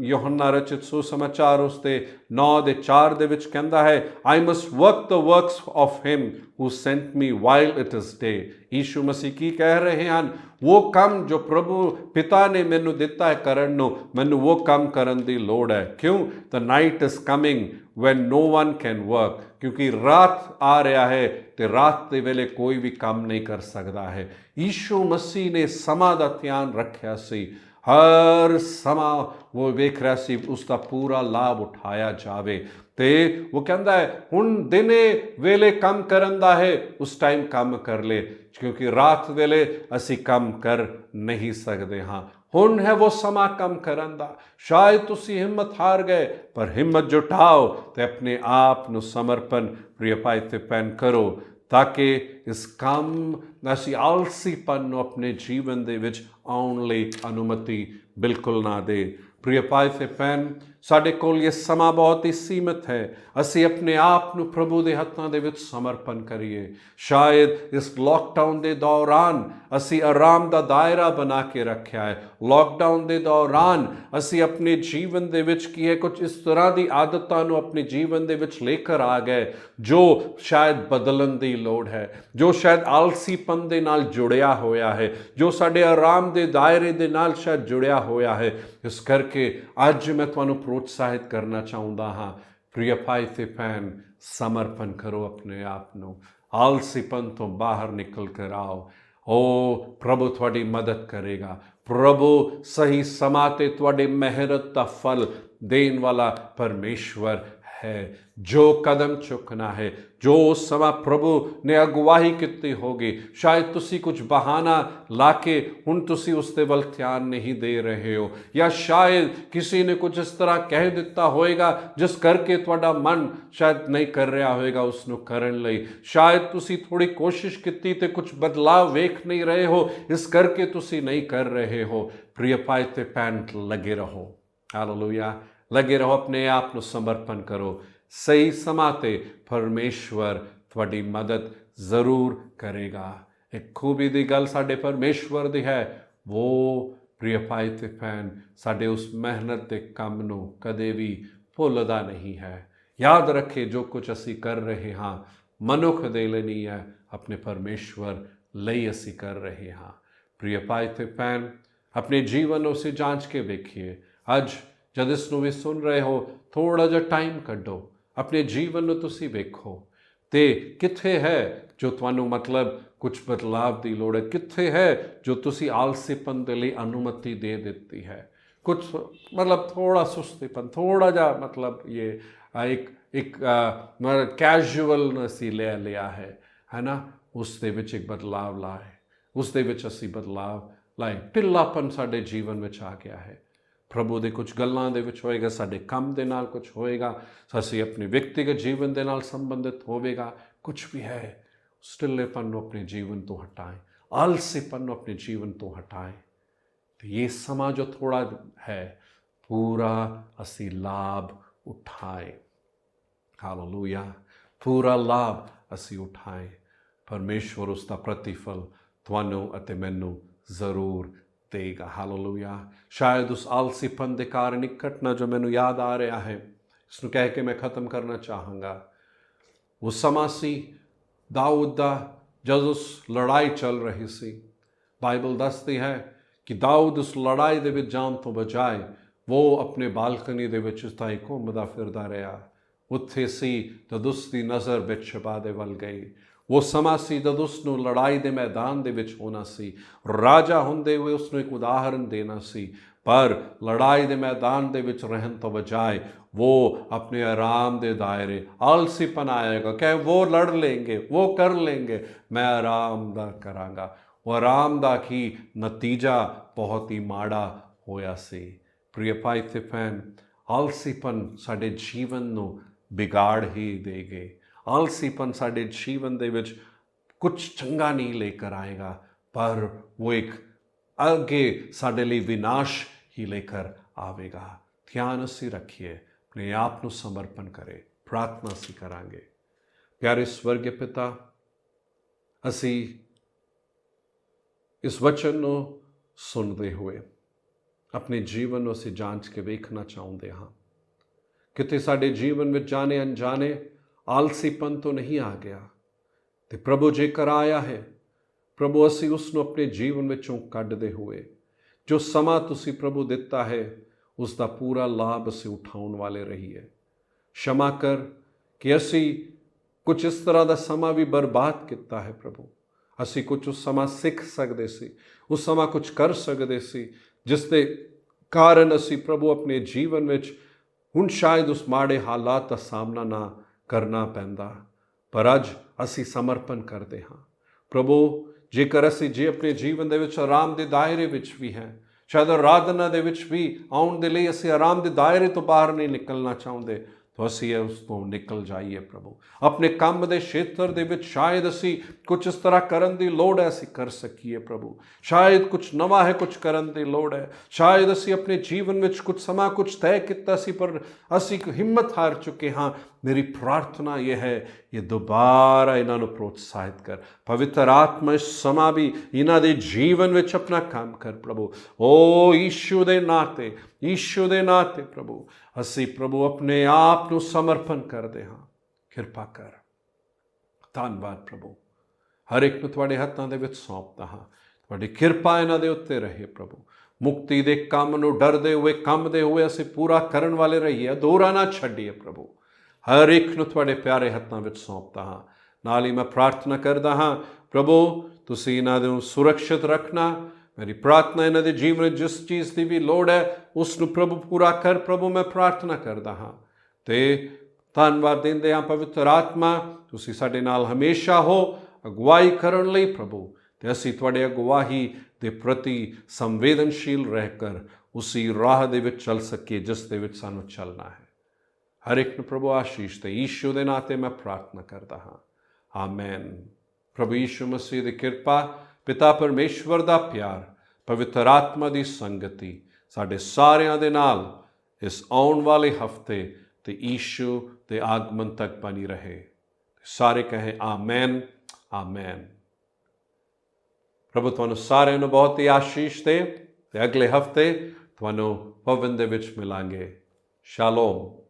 ਯੋਹੰਨਾ ਰਚਿਤ ਸੁਸਮਾਚਾਰ ਉਸ ਦੇ 9:4 ਦੇ ਵਿੱਚ ਕਹਿੰਦਾ ਹੈ I must work the works of him who sent me while it is day। Yishu ਮਸੀਹ ਕੀ ਕਹਿ ਰਹੇ ਹਨ? ਉਹ ਕੰਮ ਜੋ ਪ੍ਰਭੂ ਪਿਤਾ ਨੇ ਮੈਨੂੰ ਦਿੱਤਾ ਹੈ ਕਰਨ ਨੂੰ, ਮੈਨੂੰ ਉਹ ਕੰਮ ਕਰਨ ਦੀ ਲੋੜ ਹੈ। ਕਿਉਂ? The night is coming when no one can work। ਕਿਉਂਕਿ ਰਾਤ ਆ ਰਿਹਾ ਹੈ ਤੇ ਰਾਤ ਦੇ ਵੇਲੇ ਕੋਈ ਵੀ ਕੰਮ ਨਹੀਂ ਕਰ ਸਕਦਾ ਹੈ। ਯੀਸ਼ੂ ਮਸੀਹ ਨੇ ਸਮਾਂ ਦਾ ਧਿਆਨ ਰੱਖਿਆ ਸੀ, ਹਰ ਸਮਾਂ ਉਹ ਵੇਖ ਰਿਹਾ ਸੀ ਉਸ ਦਾ ਪੂਰਾ ਲਾਭ ਉਠਾਇਆ ਜਾਵੇ। ਤੇ ਉਹ ਕਹਿੰਦਾ ਹੈ ਹੁਣ ਦਿਨੇ ਵੇਲੇ ਕੰਮ ਕਰਨ ਦਾ ਹੈ, ਉਸ ਟਾਈਮ ਕੰਮ ਕਰ ਲੈ, ਕਿਉਂਕਿ ਰਾਤ ਵੇਲੇ ਅਸੀਂ ਕੰਮ ਕਰ ਨਹੀਂ ਸਕਦੇ ਹਾਂ। ਹੁਣ ਹੈ ਉਹ ਸਮਾਂ ਕੰਮ ਕਰਨ ਦਾ। ਸ਼ਾਇਦ ਤੁਸੀਂ ਹਿੰਮਤ ਹਾਰ ਗਏ, ਪਰ ਹਿੰਮਤ ਜੁਟਾਓ ਤੇ ਆਪਣੇ ਆਪ ਨੂੰ ਸਮਰਪਣ ਪ੍ਰਿਯ ਭਾਈ ਤੇ ਭੈਣ ਕਰੋ, ਤਾਂ ਕਿ ਇਸ ਕੰਮ ਅਸੀਂ ਆਲਸੀਪਨ ਨੂੰ ਆਪਣੇ ਜੀਵਨ ਦੇ ਵਿੱਚ ਆਉਣ ਲਈ ਅਨੁਮਤੀ ਬਿਲਕੁਲ ਨਾ ਦੇ। ਪ੍ਰਿਯ ਭਾਈ ਤੇ ਭੈਣ, ਸਾਡੇ ਕੋਲ ਇਹ ਸਮਾਂ ਬਹੁਤ ਹੀ ਸੀਮਿਤ ਹੈ। ਅਸੀਂ ਆਪਣੇ ਆਪ ਨੂੰ ਪ੍ਰਭੂ ਦੇ ਹੱਥਾਂ ਦੇ ਵਿੱਚ ਸਮਰਪਣ ਕਰੀਏ। ਸ਼ਾਇਦ ਇਸ ਲੋਕਡਾਊਨ ਦੇ ਦੌਰਾਨ ਅਸੀਂ ਆਰਾਮ ਦਾ ਦਾਇਰਾ ਬਣਾ ਕੇ ਰੱਖਿਆ ਹੈ। ਲੋਕਡਾਊਨ ਦੇ ਦੌਰਾਨ ਅਸੀਂ ਆਪਣੇ ਜੀਵਨ ਦੇ ਵਿੱਚ ਕੀ ਹੈ ਕੁਝ ਇਸ ਤਰ੍ਹਾਂ ਦੀ ਆਦਤਾਂ ਨੂੰ ਆਪਣੇ ਜੀਵਨ ਦੇ ਵਿੱਚ ਲੈ ਕੇ ਆ ਗਏ ਜੋ ਸ਼ਾਇਦ ਬਦਲਣ ਦੀ ਲੋੜ ਹੈ, ਜੋ ਸ਼ਾਇਦ ਆਲਸੀਪਨ ਦੇ ਨਾਲ ਜੁੜਿਆ ਹੋਇਆ ਹੈ, ਜੋ ਸਾਡੇ ਆਰਾਮ ਦੇ ਦਾਇਰੇ ਦੇ ਨਾਲ ਸ਼ਾਇਦ ਜੁੜਿਆ ਹੋਇਆ ਹੈ। ਇਸ ਕਰਕੇ ਅੱਜ ਮੈਂ ਤੁਹਾਨੂੰ ਪ੍ਰੋਤਸਾਹਿਤ ਕਰਨਾ ਚਾਹੁੰਦਾ ਹਾਂ, ਪ੍ਰਿਯ ਭਾਈ ਤੇ ਭੈਣ, ਸਮਰਪਣ ਕਰੋ ਆਪਣੇ ਆਪ ਨੂੰ, ਆਲਸੀਪਨ ਤੋਂ ਬਾਹਰ ਨਿਕਲ ਕਰ ਆਓ। ਉਹ ਪ੍ਰਭੂ ਤੁਹਾਡੀ ਮਦਦ ਕਰੇਗਾ। ਪ੍ਰਭੂ ਸਹੀ ਸਮਾਂ ਤੇ ਤੁਹਾਡੇ ਮਿਹਨਤ ਦਾ ਫਲ ਦੇਣ ਵਾਲਾ ਪਰਮੇਸ਼ਵਰ ਹੈ, ਜੋ ਕਦਮ ਚੁੱਕਣਾ ਹੈ, ਜੋ ਉਸ ਸਮਾਂ ਪ੍ਰਭੂ ਨੇ ਅਗਵਾਈ ਕੀਤੀ ਹੋਗੀ। ਸ਼ਾਇਦ ਤੁਸੀਂ ਕੁਝ ਬਹਾਨਾ ਲਾ ਕੇ ਹੁਣ ਤੁਸੀਂ ਉਸ ਦੇ ਵੱਲ ਧਿਆਨ ਨਹੀਂ ਦੇ ਰਹੇ ਹੋ, ਜਾਂ ਸ਼ਾਇਦ ਕਿਸੇ ਨੇ ਕੁਝ ਇਸ ਤਰ੍ਹਾਂ ਕਹਿ ਦਿੱਤਾ ਹੋਏਗਾ ਜਿਸ ਕਰਕੇ ਤੁਹਾਡਾ ਮਨ ਸ਼ਾਇਦ ਨਹੀਂ ਕਰ ਰਿਹਾ ਹੋਏਗਾ ਉਸ ਨੂੰ ਕਰਨ ਲਈ। ਸ਼ਾਇਦ ਤੁਸੀਂ ਥੋੜੀ ਕੋਸ਼ਿਸ਼ ਕੀਤੀ ਤੇ ਕੁਝ ਬਦਲਾਅ ਵੇਖ ਨਹੀਂ ਰਹੇ ਹੋ, ਇਸ ਕਰਕੇ ਤੁਸੀਂ ਨਹੀਂ ਕਰ ਰਹੇ ਹੋ। प्रिय भाई ते भैन लगे रहो, हालेलुया, लगे रहो, अपने आप ਨੂੰ ਸਮਰਪਣ ਕਰੋ। ਸਹੀ ਸਮਾਂ ਤੇ ਪਰਮੇਸ਼ਵਰ ਤੁਹਾਡੀ ਮਦਦ ਜ਼ਰੂਰ ਕਰੇਗਾ। ਇੱਕ ਖੂਬੀ ਦੀ ਗੱਲ ਸਾਡੇ ਪਰਮੇਸ਼ਵਰ ਦੀ ਹੈ, ਉਹ प्रिय भाई ਤੇ ਭੈਣ ਸਾਡੇ ਉਸ ਮਿਹਨਤ ਦੇ ਕੰਮ ਨੂੰ ਕਦੇ ਵੀ ਭੁੱਲਦਾ ਨਹੀਂ ਹੈ। ਯਾਦ ਰੱਖੇ ਜੋ ਕੁਝ ਅਸੀਂ ਕਰ ਰਹੇ ਹਾਂ ਮਨੁੱਖ ਦੇ ਲਈ ਨਹੀਂ ਹੈ, ਆਪਣੇ ਪਰਮੇਸ਼ਵਰ ਲਈ ਅਸੀਂ ਕਰ ਰਹੇ ਹਾਂ। प्रिय भाई ਤੇ ਭੈਣ अपने जीवन उसे जांच के देखिए। अज जद इसनूं भी सुन रहे हो थोड़ा जिहा टाइम कड्डो, अपने जीवन नूं तुसीं वेखो ते कित्थे है जो तुहानूं मतलब कुछ बदलाव की लोड़ है, कित्थे है जो तुसीं आलसीपन दे लई अनुमति दे दित्ती है, कुछ मतलब थोड़ा सुस्तीपन, थोड़ा जा मतलब ये एक मतलब कैजुअल असीं ले लिया है ना, उस दे विच एक बदलाव लाए, उस दे विच असीं बदलाव लाए। ਢਿੱਲਾਪਨ ਸਾਡੇ ਜੀਵਨ ਵਿੱਚ ਆ ਗਿਆ ਹੈ। ਪ੍ਰਭੂ ਦੇ ਕੁਝ ਗੱਲਾਂ ਦੇ ਵਿੱਚ ਹੋਏਗਾ, ਸਾਡੇ ਕੰਮ ਦੇ ਨਾਲ ਕੁਝ ਹੋਏਗਾ, ਅਸੀਂ ਆਪਣੇ ਵਿਅਕਤੀਗਤ ਜੀਵਨ ਦੇ ਨਾਲ ਸੰਬੰਧਿਤ ਹੋਵੇਗਾ, ਕੁਝ ਵੀ ਹੈ, ਉਸ ਢਿੱਲੇਪਨ ਨੂੰ ਆਪਣੇ ਜੀਵਨ ਤੋਂ ਹਟਾएं, ਆਲਸੀਪਨ ਨੂੰ ਆਪਣੇ ਜੀਵਨ ਤੋਂ ਹਟਾएं। ਤੇ ਇਹ ਸਮਾਂ ਜੋ ਥੋੜਾ ਹੈ ਪੂਰਾ ਅਸੀਂ ਲਾਭ ਉਠਾएं, ਹਾਲੇਲੂਇਆ, ਪੂਰਾ ਲਾਭ ਅਸੀਂ ਉਠਾएं। ਪਰਮੇਸ਼ਵਰ ਉਸ ਦਾ ਪ੍ਰਤੀਫਲ ਤੁਹਾਨੂੰ ਅਤੇ ਮੈਨੂੰ ਜ਼ਰੂਰ ਦੇਗਾ, ਹਾਲੇਲੂਇਆ। ਸ਼ਾਇਦ ਉਸ ਆਲਸੀਪਨ ਦੇ ਕਾਰਨ ਇੱਕ ਘਟਨਾ ਜੋ ਮੈਨੂੰ ਯਾਦ ਆ ਰਿਹਾ ਹੈ, ਇਸ ਨੂੰ ਕਹਿ ਕੇ ਮੈਂ ਖਤਮ ਕਰਨਾ ਚਾਹਾਂਗਾ। ਉਹ ਸਮਾਂ ਸੀ ਦਾਊਦ ਦਾ ਜਦ ਉਸ ਲੜਾਈ ਚੱਲ ਰਹੀ ਸੀ। ਬਾਈਬਲ ਦੱਸਦੀ ਹੈ ਕਿ ਦਾਊਦ ਉਸ ਲੜਾਈ ਦੇ ਵਿੱਚ ਜਾਣ ਤੋਂ ਬਜਾਏ ਉਹ ਆਪਣੇ ਬਾਲਕਨੀ ਦੇ ਵਿੱਚ ਤਾਂ ਹੀ ਘੁੰਮਦਾ ਫਿਰਦਾ ਰਿਹਾ। ਉੱਥੇ ਸੀ ਜਦ ਉਸ ਦੀ ਨਜ਼ਰ ਬੇਤਸ਼ਬਾ ਦੇ ਵੱਲ ਗਈ। ਉਹ ਸਮਾਂ ਸੀ ਜਦ ਉਸ ਨੂੰ ਲੜਾਈ ਦੇ ਮੈਦਾਨ ਦੇ ਵਿੱਚ ਹੋਣਾ ਸੀ, ਰਾਜਾ ਹੁੰਦੇ ਹੋਏ ਉਸ ਨੂੰ ਇੱਕ ਉਦਾਹਰਨ ਦੇਣਾ ਸੀ, ਪਰ ਲੜਾਈ ਦੇ ਮੈਦਾਨ ਦੇ ਵਿੱਚ ਰਹਿਣ ਤੋਂ ਬਜਾਏ ਉਹ ਆਪਣੇ ਆਰਾਮ ਦੇ ਦਾਇਰੇ, ਆਲਸੀਪਨ ਆਏਗਾ ਕਿ ਉਹ ਲੜ ਲੈਂਗੇ, ਉਹ ਕਰ ਲੈਂਗੇ, ਮੈਂ ਆਰਾਮ ਦਾ ਕਰਾਂਗਾ। ਉਹ ਆਰਾਮ ਦਾ ਕੀ ਨਤੀਜਾ ਬਹੁਤ ਹੀ ਮਾੜਾ ਹੋਇਆ ਸੀ। प्रिय भाई ते भैन, आलसीपन साडे जीवन नूं बिगाड़ ही देगे। आलसीपन साडे जीवन दे विच कुछ चंगा नहीं लेकर आएगा, पर वो एक आगे साडे लिए विनाश ही लेकर आवेगा। ध्यान असी रखिए, अपने आप नूं समर्पण करें, प्रार्थना असी करांगे। प्यारे स्वर्गीय पिता, असी इस वचन नूं सुनते हुए अपने जीवन नूं असी जांच के वेखना चाहुंदे हां। किते साडे जीवन में जाने अनजाने आलसीपन तो नहीं आ गया, ते प्रभु जेकर आया है, प्रभु असी उसनूं अपने जीवन विचों कढदे हुए जो समा तुसी प्रभु दिता है उसका पूरा लाभ असी उठाउण वाले रहीए। क्षमा कर कि असी कुछ इस तरह का समा भी बर्बाद किया है प्रभु। असी कुछ उस समा सीख सकते सी, उस समा कुछ कर सकते सी, जिसके कारण असी प्रभु अपने जीवन में हुण शायद उस माड़े हालात का सामना ना करना पैंदा, पर अज असी समर्पण करते हाँ प्रभु। जेकर असी जे अपने जीवन दे विच आराम के दायरे विच भी हैं, शायद आराधना दे विच भी आउण दे लई असी आराम के दायरे तो बाहर नहीं निकलना चाहुंदे, तो असी उस तो निकल जाइए प्रभु। अपने काम के क्षेत्र दे विच शायद असी कुछ इस तरह करन दी लोड़ है, असी कर सकीए प्रभु। शायद कुछ नवा है, कुछ करन दी लोड़ है। शायद असी अपने जीवन में कुछ समा कुछ तय किया सी, पर असी हिम्मत हार चुके हाँ। मेरी प्रार्थना यह है, ये दोबारा इन्हों प्रोत्साहित कर, पवित्र आत्मा इस समा भी इन्हों के जीवन में अपना काम कर प्रभु। ओ यीशु दे नाते, यीशु दे नाते प्रभु असी प्रभु अपने आप को समर्पण कर दे हाँ। किरपा कर, धन्यवाद प्रभु। हर एक में तुहाडे हत्थां दे विच सौंपदा हाँ, तुहाडी किरपा इन्हां दे उत्ते रहे प्रभु। मुक्ति दे काम नूं डरदे हुए कंबदे हुए असी पूरा करन वाले रहिए, अधूरा ना छड्डीए प्रभु। हर एक नूं तुहाडे प्यारे हत्थां विच सौंपदा हाँ। नाल ही मैं प्रार्थना करदा हाँ प्रभु, तुसीं इन्हां नूं सुरक्षित रखना। मेरी प्रार्थना इन्हां दे जीवन में जिस चीज़ की भी लोड़ है उसनूं प्रभु पूरा कर प्रभु। मैं प्रार्थना करदा हाँ, ते ਧੰਨਵਾਦ ਦਿੰਦੇ ਹਾਂ ਪਵਿੱਤਰ ਆਤਮਾ, ਤੁਸੀਂ ਸਾਡੇ ਨਾਲ ਹਮੇਸ਼ਾ ਹੋ ਅਗਵਾਈ ਕਰਨ ਲਈ ਪ੍ਰਭੂ, ਤੇ ਅਸੀਂ ਤੁਹਾਡੇ ਅਗਵਾਈ ਦੇ ਪ੍ਰਤੀ ਸੰਵੇਦਨਸ਼ੀਲ ਰਹਿ ਕਰ ਉਸੀ ਰਾਹ ਦੇ ਵਿੱਚ ਚੱਲ ਸਕੀਏ ਜਿਸ ਦੇ ਵਿੱਚ ਸਾਨੂੰ ਚੱਲਣਾ ਹੈ। ਹਰ ਇੱਕ ਨੂੰ ਪ੍ਰਭੂ ਆਸ਼ੀਸ਼ ਤੇ ਯੀਸ਼ੂ ਦੇ ਨਾਂ ਤੇ ਮੈਂ ਪ੍ਰਾਰਥਨਾ ਕਰਦਾ ਹਾਂ, ਆਮੈਨ। ਪ੍ਰਭੂ ਯੀਸ਼ੂ ਮਸੀਹ ਦੀ ਕਿਰਪਾ, ਪਿਤਾ ਪਰਮੇਸ਼ਵਰ ਦਾ ਪਿਆਰ, ਪਵਿੱਤਰ ਆਤਮਾ ਦੀ ਸੰਗਤੀ ਸਾਡੇ ਸਾਰਿਆਂ ਦੇ ਨਾਲ ਇਸ ਆਉਣ ਵਾਲੇ ਹਫਤੇ ਤੇ ਯੀਸ਼ੂ ਦੇ ਆਗਮਨ ਤੱਕ ਬਣੀ ਰਹੇ। ਸਾਰੇ ਕਹੇ ਆਮੈਨ, ਆਮੈਨ। ਪ੍ਰਭੂ ਤੁਹਾਨੂੰ ਸਾਰਿਆਂ ਨੂੰ ਬਹੁਤ ਹੀ ਆਸ਼ੀਸ਼ ਦੇ, ਤੇ ਅਗਲੇ ਹਫਤੇ ਤੁਹਾਨੂੰ ਭਵਨ ਦੇ ਵਿੱਚ ਮਿਲਾਂਗੇ। ਸ਼ਾਲੋਮ।